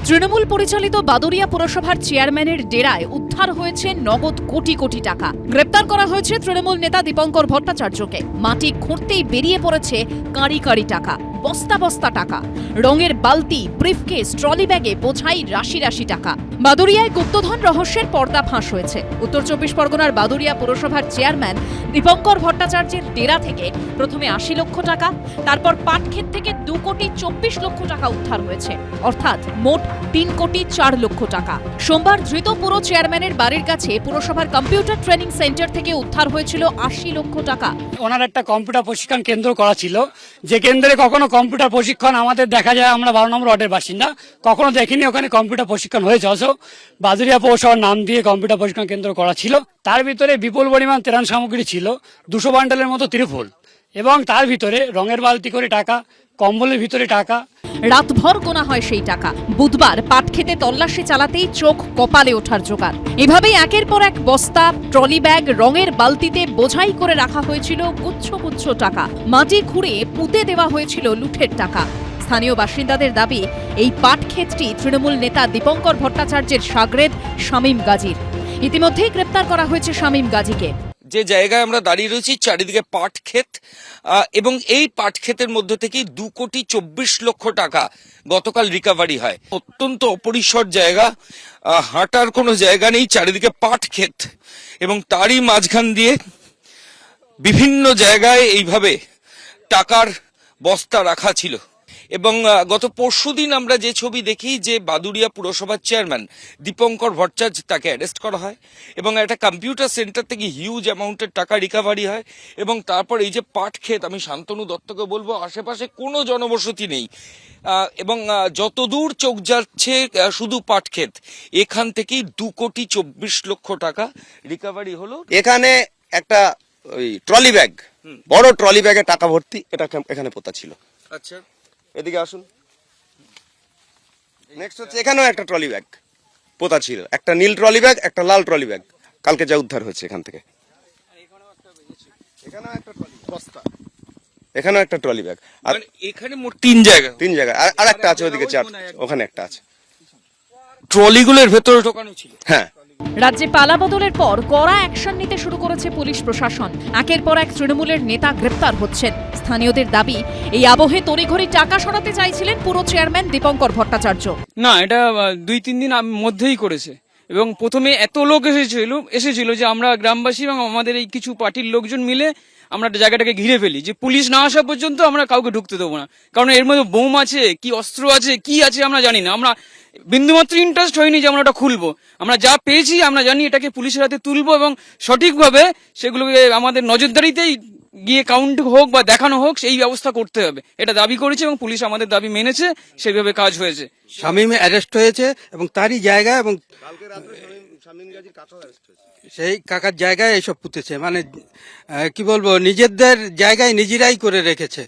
তৃণমূল পরিচালিত বাদুড়িয়া পুরসভার চেয়ারম্যানের ডেরায় উদ্ধার হয়েছে নগদ কোটি কোটি টাকা। গ্রেপ্তার করা হয়েছে তৃণমূল নেতা দীপঙ্কর ভট্টাচার্যকে। মাটি খুঁড়তেই বেরিয়ে পড়েছে কাঁড়ি কাঁড়ি টাকা, বস্তা বস্তা টাকা, রঙের বালতি, ব্রিফকেস, ট্রলি ব্যাগে বোঝাই রাশি রাশি টাকা। বাদুড়িয়ায় গুপ্তধন রহস্যের পর্দা ফাঁস হয়েছে। উত্তর চব্বিশ পরগনার বাদুড়িয়া পুরসভার চেয়ারম্যান দীপঙ্কর ভট্টাচার্যের ডেরা থেকে প্রথমে ৮০ লক্ষ টাকা, তারপর পাটক্ষেত থেকে ২,২৪ লক্ষ টাকা উদ্ধার হয়েছে, অর্থাৎ মোট ৩,৪ লক্ষ টাকা। সোমবার ধৃত পুরো চেয়ারম্যানের বাড়ির কাছে পুরসভার কম্পিউটার ট্রেনিং সেন্টার থেকে উদ্ধার হয়েছিল ৮০ লক্ষ টাকা। ওনার একটা কম্পিউটার প্রশিক্ষণ কেন্দ্র করা ছিল, যে কেন্দ্রে কখনো কম্পিউটার প্রশিক্ষণ আমাদের দেখা যায়, আমরা ১২ নম্বর ওয়ার্ডের বাসিন্দা, কখনো দেখিনি ওখানে কম্পিউটার প্রশিক্ষণ হয়েছে। অবশ্য বাদুড়িয়া পৌরসভার নাম দিয়ে কম্পিউটার প্রশিক্ষণ কেন্দ্র করা ছিল। তার ভিতরে বিপুল পরিমাণ ত্রাণ সামগ্রী ছিল, ২০০ বান্ডেলের মতো ত্রিফল, এবং তার ভিতরে রঙের বালতি করে টাকা, কম্বলের ভিতরে টাকা। রাতভর গোনা হয় সেই টাকা। বুধবার পাটক্ষেতে তল্লাশি চালাতেই চোখ কপালে ওঠার জোগাড়। এভাবেই একের পর এক বস্তা, ট্রলি ব্যাগ, রঙের বালতিতে বোঝাই করে রাখা হয়েছিল গুচ্ছ গুচ্ছ টাকা। মাটি খুঁড়ে পুঁতে দেওয়া হয়েছিল লুঠের টাকা। স্থানীয় বাসিন্দাদের দাবি, এই পাটক্ষেতটি তৃণমূল নেতা দীপঙ্কর ভট্টাচার্যের শাগরেদ শামীম গাজীর। ইতিমধ্যেই গ্রেপ্তার করা হয়েছে শামীম গাজীকে। যে জায়গায় আমরা দাঁড়িয়ে রয়েছি চারিদিকে পাট ক্ষেত, এবং এই পাট ক্ষেতের মধ্যে থেকেই ২,২৪ লক্ষ টাকা গতকাল রিকভারি হয়। অত্যন্ত অপরিসর জায়গা, হাঁটার কোনো জায়গা নেই, চারিদিকে পাট ক্ষেত, এবং তারই মাঝখান দিয়ে বিভিন্ন জায়গায় এইভাবে টাকার বস্তা রাখা ছিল। এবং গত পরশুদিন আমরা যে ছবি দেখি, যে বাদুড়িয়া পুরসভার চেয়ারম্যান দীপঙ্কর ভট্টাচার্য, তাকে অ্যারেস্ট করা হয় এবং একটা কম্পিউটার সেন্টার থেকে হিউজ অ্যামাউন্টের টাকা রিকভারি হয়। এবং তারপর এই যে পাট ক্ষেত, আমি শান্তনু দত্তকে বলবো, আশেপাশে কোনো জনবসতি নেই, এবং যতদূর চোখ যাচ্ছে শুধু পাট ক্ষেত। এখান থেকেই ২,২৪ লক্ষ টাকা রিকভারি হলো। এখানে একটা ওই ট্রলি ব্যাগ, বড় ট্রলি ব্যাগে টাকা ভর্তি, এটা এখানে পোতা ছিল। আচ্ছা, এদিকে আসুন। নেক্সট হচ্ছে এখানেও একটা ট্রলি ব্যাগ পোতা ছিল, একটা নীল ট্রলি ব্যাগ, একটা লাল ট্রলি ব্যাগ, কালকে যা উদ্ধার হয়েছে এখান থেকে। এখানেও একটা ট্রলি বস্তা, এখানেও একটা ট্রলি ব্যাগ, আর এখানে মোট ৩ জায়গা, আর একটা আছে ওদিকে, ওখানে একটা আছে। ট্রলিগুলোর ভেতরে ঢোকানো ছিল। হ্যাঁ। রাজ্যে পালা বদলের পর কড়া অ্যাকশন নিতে শুরু করেছে পুলিশ প্রশাসন। একের পর এক তৃণমূলের নেতা গ্রেপ্তার হচ্ছেন। স্থানীয়দের দাবি, এই আবহে তড়িঘড়ি টাকা সরাতে চাইছিলেন পুরো চেয়ারম্যান দীপঙ্কর ভট্টাচার্য। না, এটা ২-৩ দিন মধ্যেই করেছে, এবং প্রথমে এত লোক এসেছিল যে আমরা গ্রামবাসী এবং আমাদের এই কিছু পার্টির লোকজন মিলে আমরা জায়গাটাকে ঘিরে ফেলি, যে পুলিশ না আসা পর্যন্ত আমরা কাউকে ঢুকতে দেবো না, কারণ এর মধ্যে বোম আছে, কি অস্ত্র আছে, কি আছে আমরা জানি না। আমরা বিন্দুমাত্র ইন্টারেস্ট হয়নি যে আমরা ওটা খুলবো। আমরা যা পেয়েছি আমরা জানি এটাকে পুলিশের হাতে তুলবো, এবং সঠিকভাবে সেগুলোকে আমাদের নজরদারিতেই গিয়ে কাউন্ট হোক বা দেখানো হোক, সেই ব্যবস্থা করতে হবে। এটা দাবি করেছে এবং পুলিশ আমাদের দাবি মেনেছে, সেইভাবে কাজ হয়েছে। শামীম অ্যারেস্ট হয়েছে এবং তারই জায়গা, এবং সেই কাকার জায়গায় এইসব পুঁতেছে, মানে কি বলবো, নিজেদের জায়গায় নিজেরাই করে রেখেছে।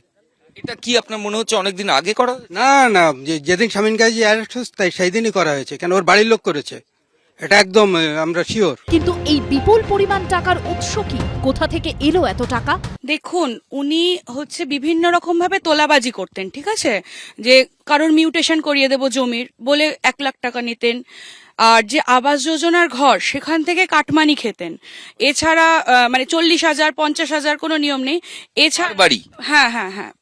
এটা কি আপনার মনে হচ্ছে অনেকদিন আগে করা? না না, যেদিন শামীম গাজী অ্যারেস্ট হয়েছে তাই সেই দিনই করা হয়েছে, কেন ওর বাড়ির লোক করেছে, এটা একদম আমরা শিওর। কিন্তু এই বিপুল পরিমাণ টাকার উৎস কি? কোথা থেকে এলো এত টাকা? দেখুন, উনি বিভিন্ন রকম ভাবে তোলাবাজি করতেন, ঠিক আছে, যে কারোর মিউটেশন করিয়ে দেবো জমির বলে ১ লাখ টাকা নিতেন, আর যে আবাস যোজনার ঘর সেখান থেকে কাটমানি খেতেন। এছাড়া মানে ৪০,০০০, ৫০,০০০ কোনো নিয়ম নেই। এছাড়া বাড়ি, হ্যাঁ হ্যাঁ হ্যাঁ,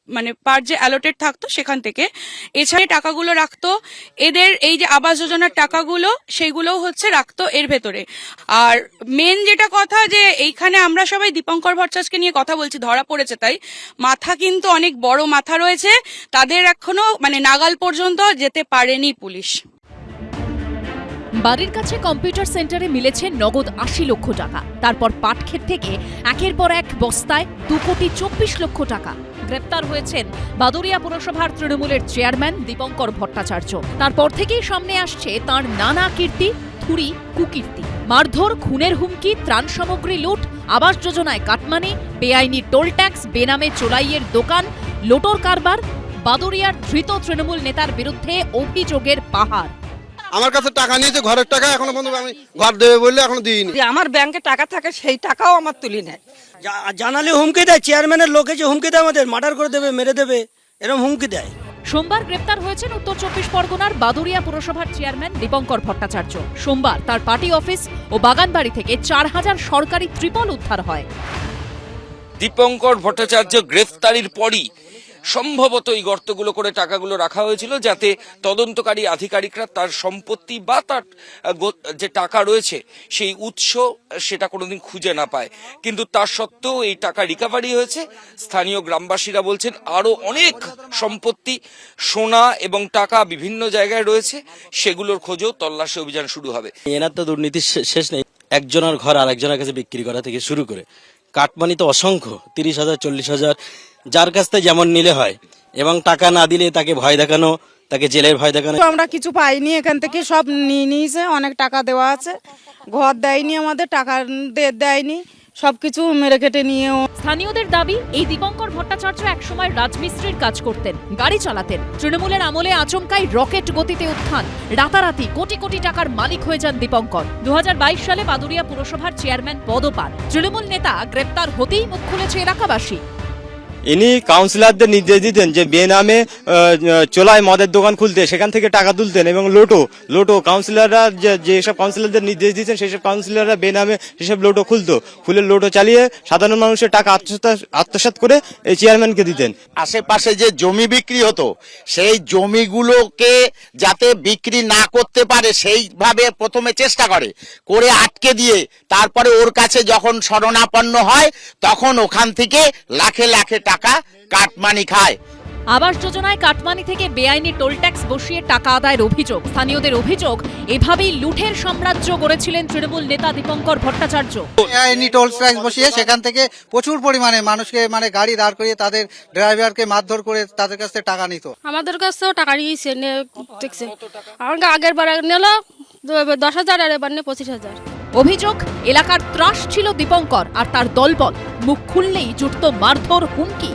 মানে পার যে অ্যালোটেড থাকতো সেখান থেকে। এছাড়া টাকাগুলো রাখতো, এদের এই যে আবাস যোজনার টাকাগুলো সেইগুলোও রাখতো এর ভেতরে। আর মেন যেটা কথা, যে এইখানে আমরা সবাই দীপঙ্কর ভট্টাচার্যকে নিয়ে কথা বলছি, ধরা পড়েছে তাই। মাথা কিন্তু অনেক বড় মাথা রয়েছে, তাদের এখনো মানে নাগাল পর্যন্ত যেতে পারেনি পুলিশ। বাড়ির কাছে কম্পিউটার সেন্টারে মিলেছে নগদ ৮০ লক্ষ টাকা। তারপর পাটক্ষেত থেকে একের পর এক বস্তায় ২,২৪ লক্ষ টাকা। গ্রেপ্তার হয়েছেন বাদুড়িয়া পুরসভার তৃণমূলের চেয়ারম্যান দীপঙ্কর ভট্টাচার্য। তারপর থেকেই সামনে আসছে তার নানা কীর্তি, থুরি, কুকীর্তি, মারধর, খুনের হুমকি, ত্রাণ সামগ্রী লুট, আবাস যোজনায় কাটমানি, বেআইনি টোল ট্যাক্স, বেনামে চোলাইয়ের দোকান, লোটোর কারবার। বাদুড়িয়ার ধৃত তৃণমূল নেতার বিরুদ্ধে অভিযোগের পাহাড়। আমার কাছে টাকা নিয়েছে, ঘরের টাকা, এখনো পর্যন্ত আমি ঘর দেবে বললে এখনো দিইনি। আমার ব্যাংকে টাকা থাকে, সেই টাকাও আমার তুলি নেয়। জানালে হুমকি দেয়, চেয়ারম্যানের লোকে যে হুমকি দেয়, আমাদের মার্ডার করে দেবে, মেরে দেবে, এরকম হুমকি দেয়। সোমবার গ্রেপ্তার হয়েছেন উত্তর চব্বিশ পরগনার বাদুড়িয়া পুরসভার চেয়ারম্যান দীপঙ্কর ভট্টাচার্য। সোমবার তার পার্টি অফিস ও বাগানবাড়ি থেকে 4000 সরকারি ত্রিপল উদ্ধার হয়। দীপঙ্কর ভট্টাচার্য গ্রেফতারির পরই সম্ভবত এই গর্তগুলো করে টাকাগুলো রাখা হয়েছিল, যাতে তদন্তকারী আধিকারিকরা তার সম্পত্তি বা তার যে টাকা রয়েছে সেই উৎস সেটা কোনোদিন খুঁজে না পায়। কিন্তু তার সত্ত্বেও এই টাকা রিকভারি হয়েছে। স্থানীয় গ্রামবাসীরা বলছেন আরো অনেক সম্পত্তি, সোনা এবং টাকা বিভিন্ন জায়গায় রয়েছে, সেগুলোর খোঁজেও তল্লাশি অভিযান শুরু হবে। এনার তো দুর্নীতির শেষ নেই। একজনের ঘর আর একজনের কাছে বিক্রি করা থেকে শুরু করে কাটমানি তো অসংখ্য, 30,000 40,000 যার কাছ থেকে যেমন নিলে হয়, এবং টাকা না দিলে তাকে ভয় দেখানো, তাকে জেলের ভয় দেখানো। আমরা কিছু পাইনি, এখান থেকে সব নিয়ে নিয়েছে। অনেক টাকা দেওয়া আছে, ঘর দেয়নি, আমাদের টাকা দেয়নি, সবকিছু মেরে কেটে নিয়েও। স্থানীয়দের দাবি, এই দীপঙ্কর ভট্টাচার্য একসময় রাজমিস্ত্রির কাজ করতেন, গাড়ি চালাতেন। তৃণমূলের আমলে আচমকাই রকেট গতিতে উত্থান, রাতারাতি কোটি কোটি টাকার মালিক হয়ে যান দীপঙ্কর। 2022 সালে বাদুড়িয়া পুরসভার চেয়ারম্যান পদও পান। তৃণমূল নেতা গ্রেপ্তার হতেই মুখ খুলেছে এলাকাবাসী। ইনি কাউন্সিলরদের নির্দেশ দিতেন যে বেনামে চোলায় মদের দোকান খুলতে, সেখান থেকে টাকা তুলতেন, এবং লোটো কাউন্সিলররা যেসব কাউন্সিলরদের নির্দেশ দিতেন সেসব কাউন্সিলররা বেনামে সেসব লোটো খুলে লোটো চালিয়ে সাধারণ মানুষের টাকা আত্মসাৎ করে এই চেয়ারম্যানকে দিতেন। আশেপাশে যে জমি বিক্রি হতো সেই জমিগুলোকে যাতে বিক্রি না করতে পারে সেইভাবে প্রথমে চেষ্টা করে আটকে দিয়ে তারপরে ওর কাছে যখন শরণাপন্ন হয় তখন ওখান থেকে লাখে লাখে টাকা কাটমানি খায়। আবাস যোজনায় কাটমানি থেকে বেআইনি টোল ট্যাক্স বসিয়ে টাকা আদায়ের অভিযোগ। স্থানীয়দের অভিযোগ, এভাবেই লুঠের সাম্রাজ্য গড়েছিলেন তৃণমূল নেতা দীপঙ্কর ভট্টাচার্য। বেআইনি টোল ট্যাক্স বসিয়ে সেখান থেকে প্রচুর পরিমাণে মানুষকে গাড়ি দাঁড় করিয়ে তাদের ড্রাইভারকে মারধর করে তাদের কাছ থেকে টাকা নিত। আমাদের কাছেও টাকা নিয়েছে, দেখছে আমাকে আগের বার নিল 10,000 আর এবার নিয়ে 25,000। অভিযোগ, এলাকার ত্রাস ছিল দীপঙ্কর আর তার দলবল। মুখ খুললেই জুটত মারধর, হুমকি।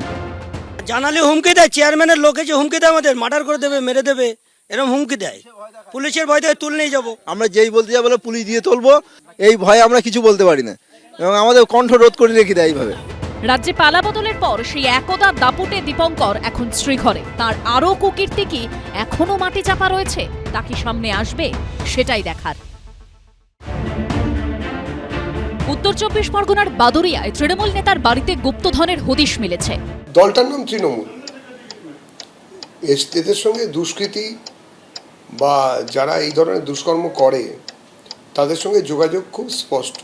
জানালে হুমকি দেয়, চেয়ারম্যানের লোক এসে হুমকি দেয়, আমাদের মার্ডার করে দেবে, মেরে দেবে, এরকম হুমকি দেয়। পুলিশের ভয় থেকে তুলে নিয়ে যাবো। আমরা যেই বলতে যাবো পুলিশ দিয়ে তুলবো, এই ভয়ে আমরা কিছু বলতে পারি না, এবং আমাদের কণ্ঠ রোধ করে রেখে দেয় এইভাবে। রাজ্যে পালা বদলের পর সেই একদা দাপুটে দীপঙ্কর এখন শ্রীঘরে। তার আরও কুকীর্তি কি এখনো মাটি চাপা রয়েছে? তা কি সামনে আসবে? সেটাই দেখার। উত্তর চব্বিশ পরগনার বাদুড়িয়ায় তৃণমূল নেতার বাড়িতে গুপ্তধনের হদিশ মিলেছে। দলটার নাম তৃণমূল। এদের সঙ্গে দুষ্কৃতী বা যারা এই ধরনের দুষ্কর্ম করে তাদের সঙ্গে যোগাযোগ খুব স্পষ্ট।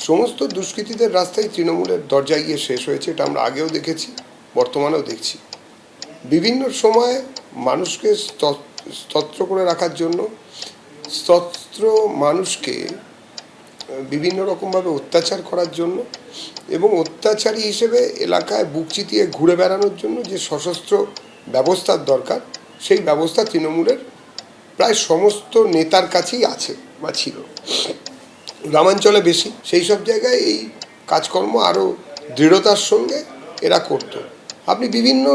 সমস্ত দুষ্কৃতীদের রাস্তায় তৃণমূলের দরজায় গিয়ে শেষ হয়েছে। এটা আমরা আগেও দেখেছি, বর্তমানেও দেখছি। বিভিন্ন সময় মানুষকে স্তত্র করে রাখার জন্য স্তত্র মানুষকে বিভিন্ন রকমভাবে অত্যাচার করার জন্য এবং অত্যাচারী হিসেবে এলাকায় বুক চিতিয়ে ঘুরে বেড়ানোর জন্য যে সশস্ত্র ব্যবস্থার দরকার, সেই ব্যবস্থা তৃণমূলের প্রায় সমস্ত নেতার কাছেই আছে বা ছিল। গ্রামাঞ্চলে বেশি, সেই সব জায়গায় এই কাজকর্ম আরও দৃঢ়তার সঙ্গে এরা করত। আপনি বিভিন্ন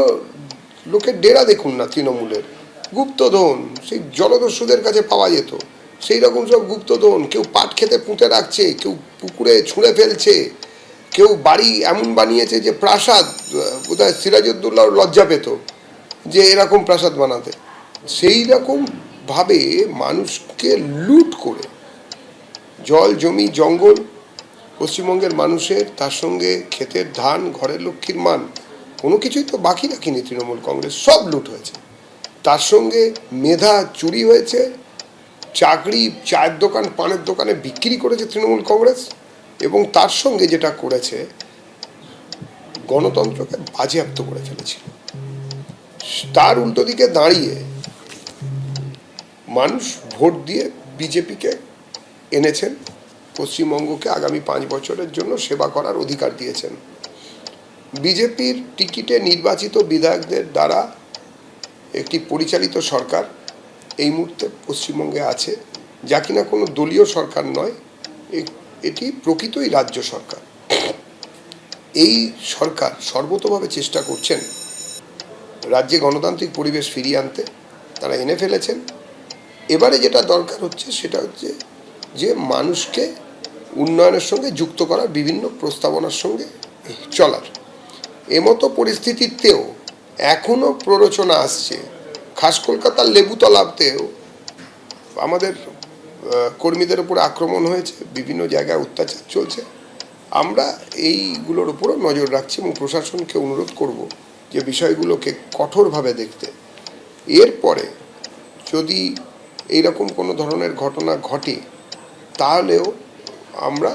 লোকের ডেরা দেখুন না তৃণমূলের, গুপ্তধন সেই জলদস্যুদের কাছে পাওয়া যেত। সেই রকম সব গুপ্তধন, কেউ পাট খেতে পুঁতে রাখছে, কেউ পুকুরে ছুঁড়ে ফেলছে, কেউ বাড়ি এমন বানিয়েছে যে প্রাসাদ, বোধহয় সিরাজউদ্দৌলার লজ্জা পেত যে এরকম প্রাসাদ বানাতে। সেই রকমভাবে মানুষকে লুট করে জল জমি জঙ্গল পশ্চিমবঙ্গের মানুষের, তার সঙ্গে ক্ষেতের ধান, ঘরের লক্ষ্মীর মান, কোনো কিছুই তো বাকি রাখিনি তৃণমূল কংগ্রেস, সব লুট হয়েছে। তার সঙ্গে মেধা চুরি হয়েছে, চাকরি, চায়ের দোকান, পানের দোকানে বিক্রি করেছে তৃণমূল কংগ্রেস, এবং তার সঙ্গে যেটা করেছে গণতন্ত্রকে বাজেয়াপ্ত করে ফেলেছিল। তার উল্টো দিকে দাঁড়িয়ে মানুষ ভোট দিয়ে বিজেপিকে এনেছেন, পশ্চিমবঙ্গকে আগামী 5 বছরের জন্য সেবা করার অধিকার দিয়েছেন। বিজেপির টিকিটে নির্বাচিত বিধায়কদের দ্বারা একটি পরিচালিত সরকার এই মুহূর্তে পশ্চিমবঙ্গে আছে, যা কিনা কোনো দলীয় সরকার নয়, এটি প্রকৃতই রাজ্য সরকার। এই সরকার সর্বতোভাবে চেষ্টা করছেন রাজ্যে গণতান্ত্রিক পরিবেশ ফিরিয়ে আনতে, তারা এনে ফেলেছেন। এবারে যেটা দরকার হচ্ছে সেটা হচ্ছে যে মানুষকে উন্নয়নের সঙ্গে যুক্ত করার, বিভিন্ন প্রস্তাবনার সঙ্গে চলার। এমতো পরিস্থিতিতেও এখনো প্ররোচনা আসছে। খাস কলকাতার লেবুতলাতেও আমাদের কর্মীদের উপর আক্রমণ হয়েছে, বিভিন্ন জায়গায় অত্যাচার চলছে। আমরা এইগুলোর উপরও নজর রাখছি এবং প্রশাসনকে অনুরোধ করব যে বিষয়গুলোকে কঠোরভাবে দেখতে। এরপরে যদি এইরকম কোনো ধরনের ঘটনা ঘটে তাহলেও আমরা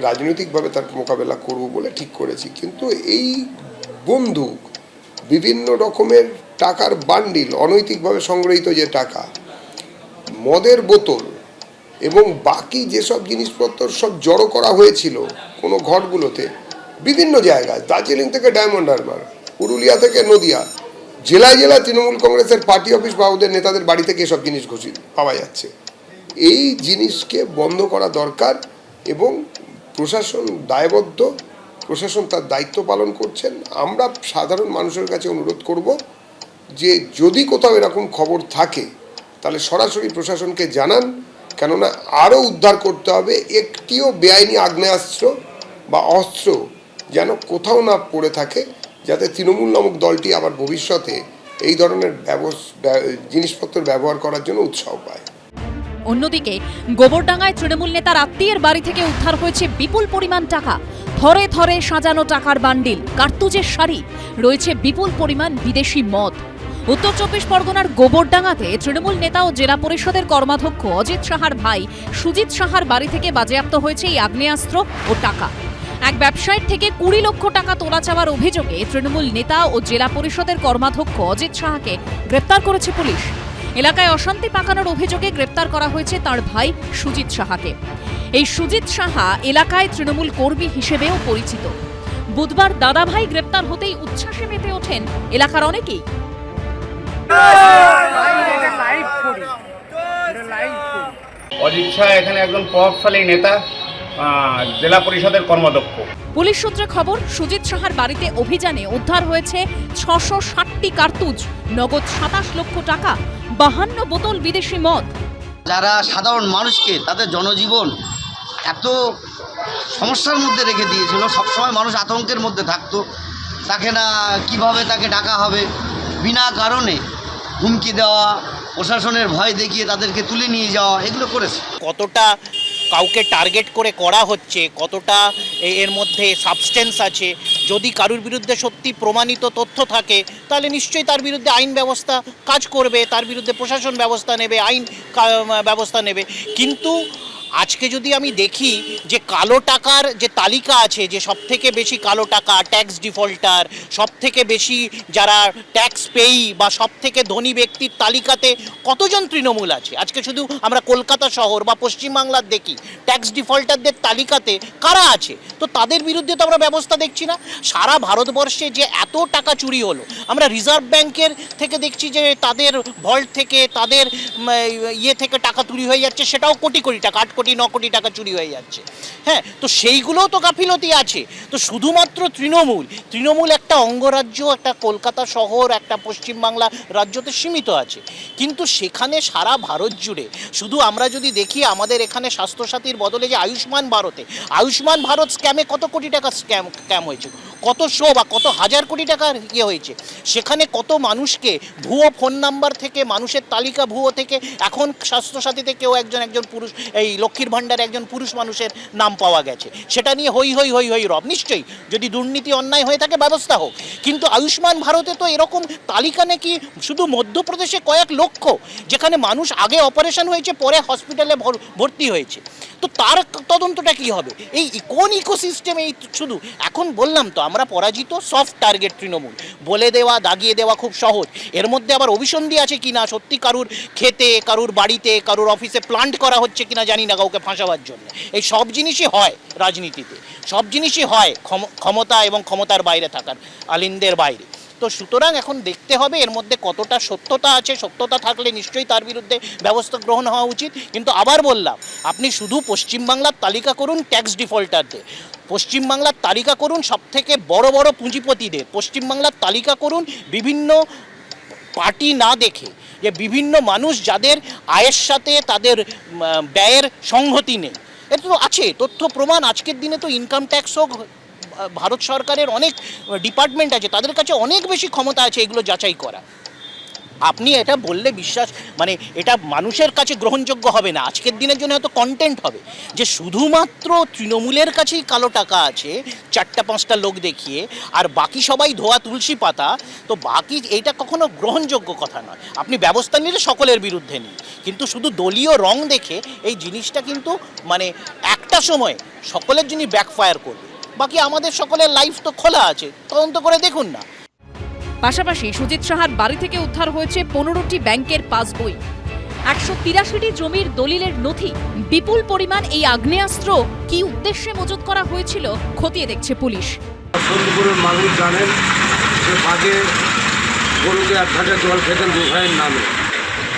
রাজনৈতিকভাবে তার মোকাবেলা করব বলে ঠিক করেছি। কিন্তু এই বন্দুক, বিভিন্ন রকমের টাকার বান্ডিল, অনৈতিকভাবে সংগৃহীত যে টাকা, মদের বোতল এবং বাকি যেসব জিনিসপত্র সব জড়ো করা হয়েছিল কোনো ঘরগুলোতে, বিভিন্ন জায়গায়, দার্জিলিং থেকে ডায়মন্ড হারবার, পুরুলিয়া থেকে নদিয়া, জেলায় জেলায় তৃণমূল কংগ্রেসের পার্টি অফিস বা ওদের নেতাদের বাড়ি থেকে এসব জিনিস ঘোষিত পাওয়া যাচ্ছে। এই জিনিসকে বন্ধ করা দরকার এবং প্রশাসন দায়বদ্ধ, প্রশাসন তার দায়িত্ব পালন করছেন। আমরা সাধারণ মানুষের কাছে অনুরোধ করব যে যদি কোথাও এরকম খবর থাকে তাহলে সরাসরি প্রশাসনকে জানান, কেননা আরও উদ্ধার করতে হবে। একটিও বেআইনি আগ্নেয়াস্ত্র বা অস্ত্র যেন কোথাও না পড়ে থাকে, যাতে তৃণমূল নামক দলটি আবার ভবিষ্যতে এই ধরনের জিনিসপত্র ব্যবহার করার জন্য উৎসাহ পায়। অন্যদিকে গোবরডাঙ্গায় তৃণমূল নেতার আত্মীয়ের বাড়ি থেকে উদ্ধার হয়েছে বিপুল পরিমাণ টাকা। থরে থরে সাজানো টাকার বান্ডিল, কার্তুজের শাড়ি, রয়েছে বিপুল পরিমাণ বিদেশি মদ। উত্তর 24 পরগনার গোবরডাঙ্গাতে তৃণমূল নেতা ও জেলা পরিষদের কর্মাধ্যক্ষ অজিত সাহার ভাই সুজিত সাহার বাড়ি থেকে বাজেয়াপ্ত হয়েছে এই আগ্নেয়াস্ত্র ও টাকা। এক ব্যবসায়ীর থেকে 20 লক্ষ টাকা তোলা চাওয়ার অভিযোগে তৃণমূল নেতা ও জেলা পরিষদের কর্মাধ্যক্ষ অজিত সাহাকে গ্রেপ্তার করেছে পুলিশ। এলাকায় অশান্তি পাকানোর অভিযোগে গ্রেপ্তার করা হয়েছে তার ভাই সুজিত সাহাকে। এই সুজিত সাহা এলাকায় তৃণমূল কর্মী হিসেবেও পরিচিত। বুধবার দাদাভাই গ্রেপ্তার হতেই উচ্ছ্বাসে মেতে ওঠেন এলাকার অনেকেই। অজিত শাহ এখানে একজন প্রভাবশালী নেতা, জেলা পরিষদের কর্মাধ্যক্ষ। পুলিশ সূত্রে খবর, সুজিত সাহার বাড়িতে অভিযানে উদ্ধার হয়েছে 660টি কার্তুজ, নগদ 27 লক্ষ টাকা, 52 বোতল বিদেশি মদ। যারা সাধারণ মানুষকে তাদের জনজীবন এত সমস্যার মধ্যে রেখে দিয়েছিল, সবসময় মানুষ আতঙ্কের মধ্যে থাকতো, তাকে না কিভাবে তাকে ডাকা হবে, বিনা কারণে হুমকি দেওয়া, প্রশাসনের ভয় দেখিয়ে তাদেরকে তুলে নিয়ে যাওয়া, এগুলো করেছে। কতটা কাউকে টার্গেট করে করা হচ্ছে, কতটা এর মধ্যে সাবস্টেন্স আছে, যদি কারুর বিরুদ্ধে সত্যি প্রমাণিত তথ্য থাকে তাহলে নিশ্চয়ই তার বিরুদ্ধে আইন ব্যবস্থা কাজ করবে, তার বিরুদ্ধে প্রশাসন ব্যবস্থা নেবে, আইন ব্যবস্থা নেবে। কিন্তু আজকে যদি আমি দেখি যে কালো টাকার যে তালিকা আছে, যে সবথেকে বেশি কালো টাকা, ট্যাক্স ডিফল্টার, সবথেকে বেশি যারা ট্যাক্স পেই বা সবথেকে ধনী ব্যক্তির তালিকাতে কতজন তৃণমূল আছে, আজকে শুধু আমরা কলকাতা শহর বা পশ্চিমবাংলার দেখি ট্যাক্স ডিফল্টারদের তালিকাতে কারা আছে, তো তাদের বিরুদ্ধে তো আমরা ব্যবস্থা দেখছি না। সারা ভারতবর্ষে যে এত টাকা চুরি হলো, আমরা রিজার্ভ ব্যাংকের থেকে দেখছি যে তাদের ভল্ট থেকে, তাদের থেকে টাকা চুরি হয়ে যাচ্ছে, সেটাও কোটি কোটি টাকা, 8 কোটি 9 কোটি টাকা চুরি হয়ে যাচ্ছে। হ্যাঁ, তো সেইগুলোও তো গাফিলতি আছে। তো শুধুমাত্র তৃণমূল একটা অঙ্গরাজ্য, একটা কলকাতা শহর, একটা পশ্চিমবাংলা রাজ্যতে সীমিত আছে, কিন্তু সেখানে সারা ভারত জুড়ে, শুধু আমরা যদি দেখি আমাদের এখানে স্বাস্থ্যসাথীর বদলে যে আয়ুষ্মান ভারত স্ক্যামে কত কোটি টাকা স্ক্যাম হয়েছে, কত শো বা কত হাজার কোটি টাকার হয়েছে, সেখানে কত মানুষকে ভুয়ো ফোন নাম্বার থেকে, মানুষের তালিকা ভুয়ো থেকে, এখন স্বাস্থ্যসাথীতে কেউ একজন পুরুষ, এই লক্ষ্মীর ভাণ্ডারে একজন পুরুষ মানুষের নাম পাওয়া গেছে, সেটা নিয়ে হই রব। নিশ্চয়ই যদি দুর্নীতি অন্যায় হয়ে থাকে ব্যবস্থা হোক, কিন্তু আয়ুষ্মান ভারতে তো এরকম তালিকা নাকি শুধু মধ্যপ্রদেশে কয়েক লক্ষ, যেখানে মানুষ আগে অপারেশন হয়েছে, পরে হসপিটালে ভর্তি হয়েছে, তো তার তদন্তটা কি হবে? এই কোন ইকোসিস্টেম? এই শুধু এখন বললাম তো আমরা পরাজিত, সফট টার্গেট তৃণমূল, বলে দেওয়া, দাগিয়ে দেওয়া খুব সহজ। এর মধ্যে আবার অভিসন্ধি আছে কিনা, সত্যি কারুর খেতে, কারুর বাড়িতে, কারুর অফিসে প্লান্ট করা হচ্ছে কিনা জানি না, কাউকে ফাঁসাবার জন্য। এই সব জিনিসই হয় রাজনীতিতে, সব জিনিসই হয় ক্ষমতা এবং ক্ষমতার বাইরে থাকার, আলিনদের বাইরে। তো সুতরাং এখন দেখতে হবে এর মধ্যে কতটা সত্যতা আছে। সত্যতা থাকলে নিশ্চয়ই তার বিরুদ্ধে ব্যবস্থা গ্রহণ হওয়া উচিত। কিন্তু আবার বললাম, আপনি শুধু পশ্চিমবাংলার তালিকা করুন ট্যাক্স ডিফল্টারদের, পশ্চিমবাংলার তালিকা করুন সবথেকে বড় বড় পুঁজিপতিদের, পশ্চিমবাংলার তালিকা করুন বিভিন্ন পার্টি না দেখে, যে বিভিন্ন মানুষ যাদের আয়ের সাথে তাদের ব্যয়ের সংহতি নেই। এটা তো আছে তথ্য প্রমাণ। আজকের দিনে তো ইনকাম ট্যাক্সও ভারত সরকারের অনেক ডিপার্টমেন্ট আছে, তাদের কাছে অনেক বেশি ক্ষমতা আছে এগুলো যাচাই করা। আপনি এটা বললে বিশ্বাস মানে এটা মানুষের কাছে গ্রহণযোগ্য হবে না। আজকের দিনের জন্য এত কন্টেন্ট হবে যে শুধুমাত্র তৃণমূলের কাছেই কালো টাকা আছে 4-5টা লোক দেখিয়ে, আর বাকি সবাই ধোয়া তুলসী পাতা, তো বাকি এইটা কখনো গ্রহণযোগ্য কথা নয়। আপনি ব্যবস্থা নিলে সকলের বিরুদ্ধে নিন, কিন্তু শুধু দলীয় রং দেখে এই জিনিসটা কিন্তু মানে একটা সময় সকলের জন্য ব্যাকফায়ার করবে। বাকি আমাদের সকলের লাইফ তো খোলা আছে, তদন্ত করে দেখুন না। পাশাপাশি সুজিত সাহার বাড়ি থেকে উদ্ধার হয়েছে 15টি ব্যাংকের পাসবই, 183টি জমির দলিলের নথি। বিপুল পরিমাণ এই আগ্নেয়াস্ত্র কি উদ্দেশ্যে মজুত করা হয়েছিল খতিয়ে দেখছে পুলিশ। সন্দীপুরের মানুষ জানেন যে আগে গরুকে 1 ঘাটে জল খেতেন 2 ভাইয়ের নামে।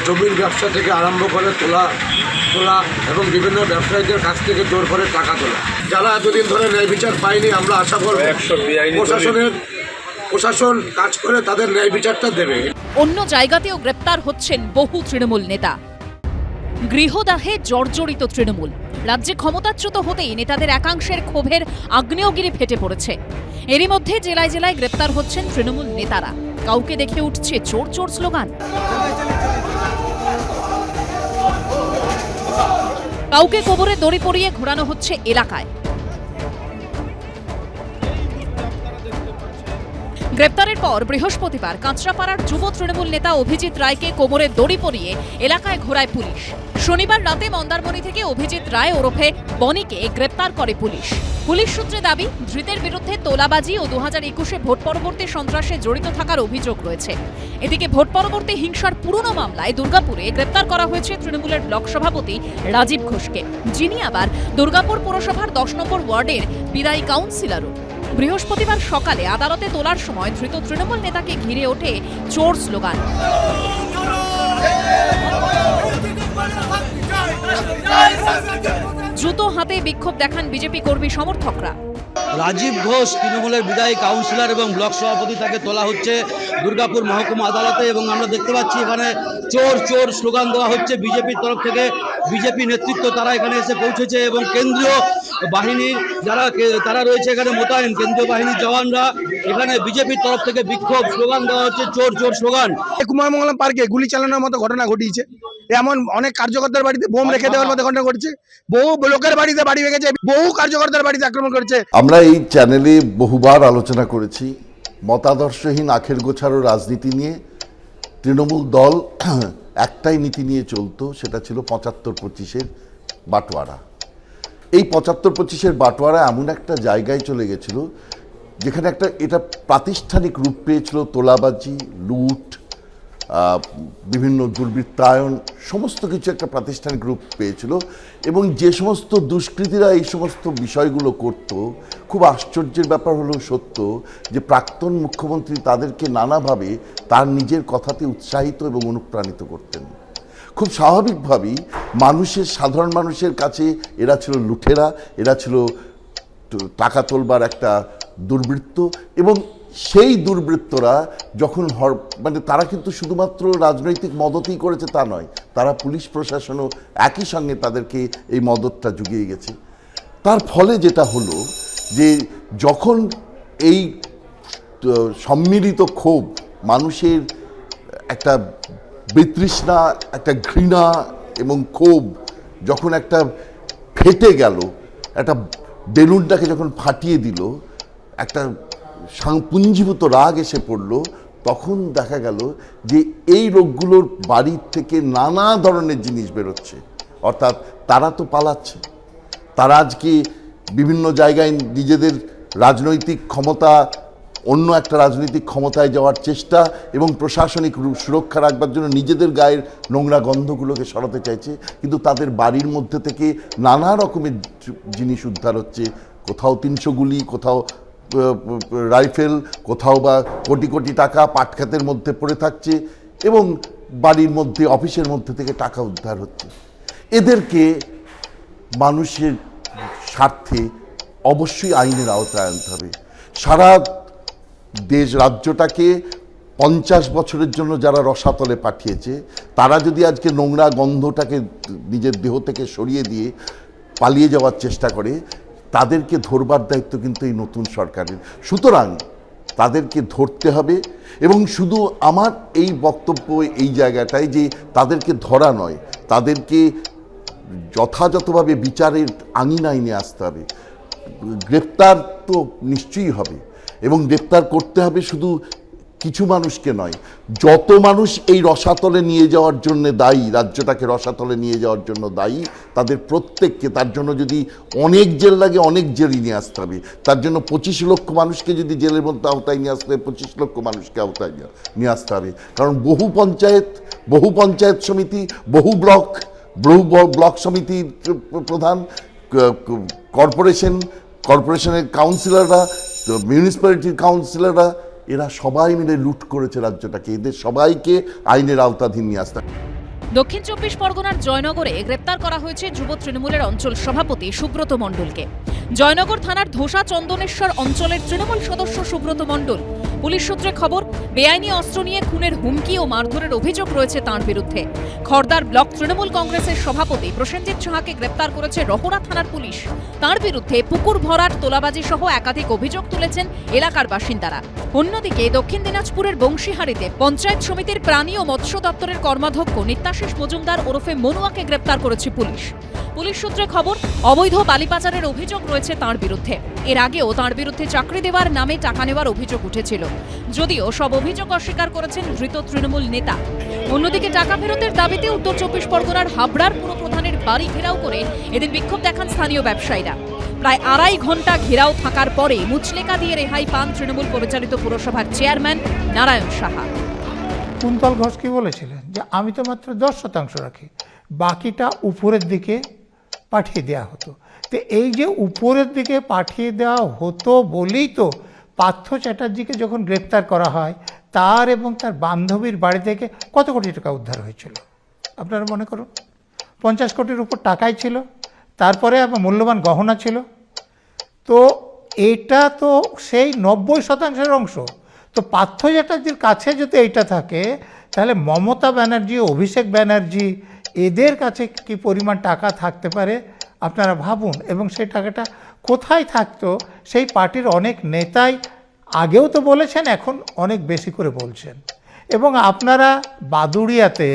জমির ব্যবসা থেকে আরম্ভ করে তোলা এবং বিভিন্ন ব্যবসায়ীদের কাছ থেকে জোর করে টাকা তোলা। যারা এতদিন ধরে ন্যায় বিচার পায়নি, আমরা আশা করব প্রশাসন কাজ করে তাদের ন্যায় বিচারটা দেবে। অন্য জায়গাতেও গ্রেপ্তার হচ্ছেন বহু তৃণমূল নেতা। গৃহদাহে জর্জরিত তৃণমূল। রাজ্যে ক্ষমতাচ্যুত হতেই নেতাদের একাংশের ক্ষোভের আগ্নেয়গিরি ফেটে পড়েছে। এরই মধ্যে জেলায় জেলায় গ্রেপ্তার হচ্ছেন তৃণমূল নেতারা। কাউকে দেখে উঠছে চোর চোর স্লোগান, কাউকে কোমরে দড়ি পরিয়ে ঘোরানো হচ্ছে এলাকায়। গ্রেপ্তারের পর বৃহস্পতিবার কাঁচরাপাড়ার যুব তৃণমূল নেতা অভিজিৎ রায়কে কোমরে দড়ি পরিয়ে এলাকায় ঘোরায় পুলিশ। শনিবার রাতে মন্দারমণি থেকে অভিজিৎ রায় ওরফে বনিকে গ্রেপ্তার করে পুলিশ। পুলিশ সূত্রে দাবি, ধৃতের বিরুদ্ধে তোলাবাজি ও 2021-এ ভোট পরবর্তী সন্ত্রাসে জড়িত থাকার অভিযোগ রয়েছে। এদিকে ভোট পরবর্তী হিংসার পুরনো মামলায় দুর্গাপুরে গ্রেপ্তার করা হয়েছে তৃণমূলের ব্লক সভাপতি রাজীব ঘোষকে, যিনি আবার দুর্গাপুর পুরসভার 10 নম্বর ওয়ার্ডের বিদায়ী কাউন্সিলরও। বৃহস্পতিবার সকালে আদালতে তোলার সময় ধৃত তৃণমূল নেতাকে ঘিরে ওঠে চোর স্লোগান। জুতো হাতে বিক্ষোভ দেখান বিজেপি কর্মী সমর্থকরা। রাজীব ঘোষ তৃণমূলের বিদায়ী কাউন্সিলর এবং ব্লক সভাপতি, তাকে তোলা হচ্ছে দুর্গাপুর মহকুমা আদালতে এবং আমরা দেখতে পাচ্ছি এখানে চোর চোর স্লোগান দেওয়া হচ্ছে বিজেপির তরফ থেকে। বিজেপি নেতৃত্ব তারা এখানে এসে পৌঁছেছে এবং কেন্দ্রীয় বাহিনীর তারা রয়েছে এখানে মোতায়েন, কেন্দ্রীয় বাহিনীর জওয়ানরা। এখানে বিজেপির তরফ থেকে বিক্ষোভ স্লোগান দেওয়া হচ্ছে চোর চোর স্লোগান। কুমারমঙ্গলম পার্কে গুলি চালানোর মতো ঘটনা ঘটিয়েছে, এমন অনেক কার্যকর্তার বাড়িতে বোম রেখে দেওয়ার মতো ঘটনা ঘটেছে, বহু লোকের বাড়িতে বাড়ি ভেঙেছে, বহু কার্যকর্তার বাড়িতে আক্রমণ করেছে। আমরা এই চ্যানেলে বহুবার আলোচনা করেছি মতাদর্শহীন আখের গোছারো রাজনীতি নিয়ে। তৃণমূল দল একটাই নীতি নিয়ে চলতো, সেটা ছিল 75-25-এর বাটোয়ারা। এই 75-25-এর বাটোয়ারা এমন একটা জায়গায় চলে গেছিল যেখানে এটা প্রাতিষ্ঠানিক রূপ পেয়েছিল। তোলাবাজি, লুট, বিভিন্ন দুর্বৃত্তায়ন, সমস্ত কিছু একটা প্রাতিষ্ঠানিক রূপ পেয়েছিল। এবং যে সমস্ত দুষ্কৃতীরা এই সমস্ত বিষয়গুলো করত, খুব আশ্চর্যের ব্যাপার হলো সত্য যে প্রাক্তন মুখ্যমন্ত্রী তাদেরকে নানাভাবে তার নিজের কথাতে উৎসাহিত এবং অনুপ্রাণিত করতেন। খুব স্বাভাবিকভাবেই সাধারণ মানুষের কাছে এরা ছিল লুঠেরা, এরা ছিল টাকা তোলবার একটা দুর্বৃত্ত। এবং সেই দুর্বৃত্তরা যখন তারা কিন্তু শুধুমাত্র রাজনৈতিক মদতই করেছে তা নয়, তারা পুলিশ প্রশাসনও একই সঙ্গে তাদেরকে এই মদতটা জুগিয়ে গেছে। তার ফলে যেটা হলো যে যখন এই সম্মিলিত ক্ষোভ, মানুষের একটা বিতৃষ্ণা, একটা ঘৃণা এবং ক্ষোভ যখন একটা ফেটে গেল, একটা বেলুনটাকে যখন ফাটিয়ে দিল, একটা পুঞ্জীভূত রাগ এসে পড়ল, তখন দেখা গেল যে এই লোকগুলোর বাড়ির থেকে নানা ধরনের জিনিস বেরোচ্ছে। অর্থাৎ তারা তো পালাচ্ছে, তারা আজকে বিভিন্ন জায়গায় নিজেদের রাজনৈতিক ক্ষমতা, অন্য একটা রাজনৈতিক ক্ষমতায় যাওয়ার চেষ্টা এবং প্রশাসনিক সুরক্ষা রাখবার জন্য নিজেদের গায়ের নোংরা গন্ধগুলোকে সরাতে চাইছে। কিন্তু তাদের বাড়ির মধ্যে থেকে নানা রকমের জিনিস উদ্ধার হচ্ছে, কোথাও 300 গুলি, কোথাও রাইফেল, কোথাও বা কোটি কোটি টাকা পাটখাতের মধ্যে পড়ে থাকছে এবং বাড়ির মধ্যে, অফিসের মধ্যে থেকে টাকা উদ্ধার হচ্ছে। এদেরকে মানুষের স্বার্থে অবশ্যই আইনের আওতায় আনতে হবে। সারা রাজ্যটাকে 50 বছরের জন্য যারা রসাতলে পাঠিয়েছে, তারা যদি আজকে নোংরা গন্ধটাকে নিজের দেহ থেকে সরিয়ে দিয়ে পালিয়ে যাওয়ার চেষ্টা করে, তাদেরকে ধরবার দায়িত্ব কিন্তু এই নতুন সরকারের। সুতরাং তাদেরকে ধরতে হবে, এবং শুধু আমার এই বক্তব্য এই জায়গাটায় যে তাদেরকে ধরা নয়, তাদেরকে যথাযথভাবে বিচারের আঙিনায় নিয়ে আসতে হবে। গ্রেপ্তার তো নিশ্চয়ই হবে, এবং গ্রেপ্তার করতে হবে শুধু কিছু মানুষকে নয়, যত মানুষ এই রসাতলে নিয়ে যাওয়ার জন্য দায়ী, রাজ্যটাকে রসাতলে নিয়ে যাওয়ার জন্য দায়ী, তাদের প্রত্যেককে, তার জন্য যদি অনেক জেল লাগে অনেক জেলই নিয়ে আসতে হবে। তার জন্য 25 লক্ষ মানুষকে যদি জেলের মধ্যে আওতায় নিয়ে আসতে হবে, 25 লক্ষ মানুষকে আওতায় নিয়ে আসতে হবে। কারণ বহু পঞ্চায়েত সমিতি, বহু ব্লক সমিতির প্রধান, কর্পোরেশনের কাউন্সিলররা, মিউনিসিপ্যালিটির কাউন্সিলররা, এরা সবাই মিলে লুট করেছে রাজ্যটাকে। এদের সবাইকে আইনের আওতাধীন নিয়ে আসতে। দক্ষিণ 24 পরগনার জয়নগরে গ্রেপ্তার করা হয়েছে যুব তৃণমূলের অঞ্চল সভাপতি সুব্রত মণ্ডলকে। জয়নগর থানার ধোসা চন্দনেশ্বর অঞ্চলের তৃণমূল সদস্য সুব্রত মণ্ডল। পুলিশ সূত্রে খবর, বেআইনি অস্ত্র নিয়ে খুনের হুমকি ও মারধরের অভিযোগ রয়েছে তাঁর বিরুদ্ধে। খড়দার ব্লক তৃণমূল কংগ্রেসের সভাপতি প্রসেনজিৎ সাহাকে গ্রেপ্তার করেছে রহরা থানার পুলিশ। তাঁর বিরুদ্ধে পুকুর ভরাট, তোলাবাজি সহ একাধিক অভিযোগ তুলেছেন এলাকার বাসিন্দারা। অন্যদিকে দক্ষিণ দিনাজপুরের বংশীহারিতে পঞ্চায়েত সমিতির প্রাণী ও মৎস্য দপ্তরের কর্মাধ্যক্ষ নিত্যাশিস মজুমদার ওরফে মনুয়াকে গ্রেপ্তার করেছে পুলিশ। পুলিশ সূত্রে খবর, অবৈধ বালি পাচারের অভিযোগ রয়েছে তাঁর বিরুদ্ধে। এর আগেও তাঁর বিরুদ্ধে চাকরি দেওয়ার নামে টাকা নেওয়ার অভিযোগ উঠেছিল, যদিও সব অভিযোগ অস্বীকার করেছেন ধৃত তৃণমূল নেতা। অন্যদিকে টাকা ফেরতের দাবিতে উত্তর 24 পরগনার হাবড়ার পুরপ্রধানের বাড়ি ঘেরাও করে এদিন বিক্ষোভ দেখান স্থানীয় ব্যবসায়ীরা। প্রায় 2.5 ঘন্টা ঘেরাও থাকার পরে মুচলেকা দিয়ে রেহাই পান তৃণমূল পরিচালিত পুরসভার চেয়ারম্যান নারায়ণ সাহা। কুন্তল ঘোষ কি বলেছিলেন যে আমি তো মাত্র 10% রাখি, বাকিটা উপরের দিকে পাঠিয়ে দেওয়া হতো। তো এই যে উপরের দিকে পাঠিয়ে দেওয়া হতো বলেই তো পার্থ চ্যাটার্জিকে যখন গ্রেপ্তার করা হয়, তার এবং তার বান্ধবীর বাড়ি থেকে কত কোটি টাকা উদ্ধার হয়েছিল আপনারা মনে করুন। 50 কোটির উপর টাকাই ছিল, তারপরে আবার মূল্যবান গহনা ছিল। তো এটা তো সেই 90% অংশ। তো পার্থ চ্যাটার্জির কাছে যদি এইটা থাকে, তাহলে মমতা ব্যানার্জি, অভিষেক ব্যানার্জি, এদের কাছে কি পরিমাণ টাকা থাকতে পারে আপনারা ভাবুন। এবং সেই টাকাটা কোথায় থাকতো, সেই পার্টির অনেক নেতাই আগেও তো বলেছেন, এখন অনেক বেশি করে বলছেন। এবং আপনারা বাদুড়িয়াতে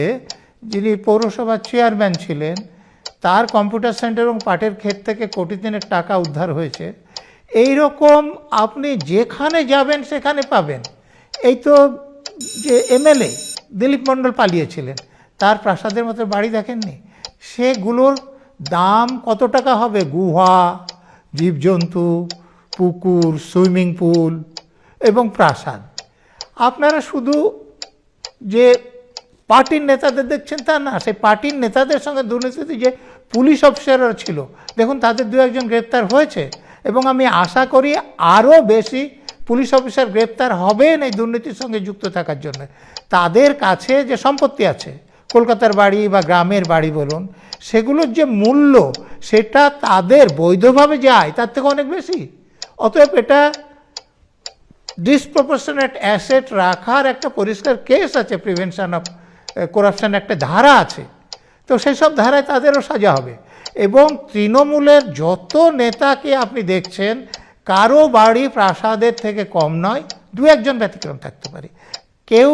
যিনি পৌরসভার চেয়ারম্যান ছিলেন, তার কম্পিউটার সেন্টার এবং পাটের ক্ষেত থেকে কোটি দিনের টাকা উদ্ধার হয়েছে। এই রকম আপনি যেখানে যাবেন সেখানে পাবেন। এই তো যে এমএলএ দিলীপ মণ্ডল পালিয়েছিলেন, তার প্রাসাদের মতো বাড়ি দেখেননি? সেগুলোর দাম কত টাকা হবে? গুহা, জীবজন্তু, পুকুর, সুইমিং পুল এবং প্রাসাদ। আপনারা শুধু যে পার্টির নেতাদের দেখছেন তা না, সেই পার্টির নেতাদের সঙ্গে দুর্নীতি যে পুলিশ অফিসাররা ছিল, দেখুন তাদের 2-1 গ্রেপ্তার হয়েছে। এবং আমি আশা করি আরও বেশি পুলিশ অফিসার গ্রেপ্তার হবেন এই দুর্নীতির সঙ্গে যুক্ত থাকার জন্য। তাদের কাছে যে সম্পত্তি আছে, কলকাতার বাড়ি বা গ্রামের বাড়ি বলুন, সেগুলোর যে মূল্য, সেটা তাদের বৈধভাবে যায় তার থেকে অনেক বেশি। অতএব এটা ডিসপ্রপোর্শনেট অ্যাসেট রাখার একটা পরিষ্কার কেস আছে, প্রিভেনশন অফ করাপশন একটা ধারা আছে। তো সেই সব ধারায় তাদেরও সাজা হবে। এবং তৃণমূলের যত নেতাকে আপনি দেখছেন, কারো বাড়ি প্রাসাদের থেকে কম নয়, 2-1 ব্যতিক্রম থাকতে পারে। কেউ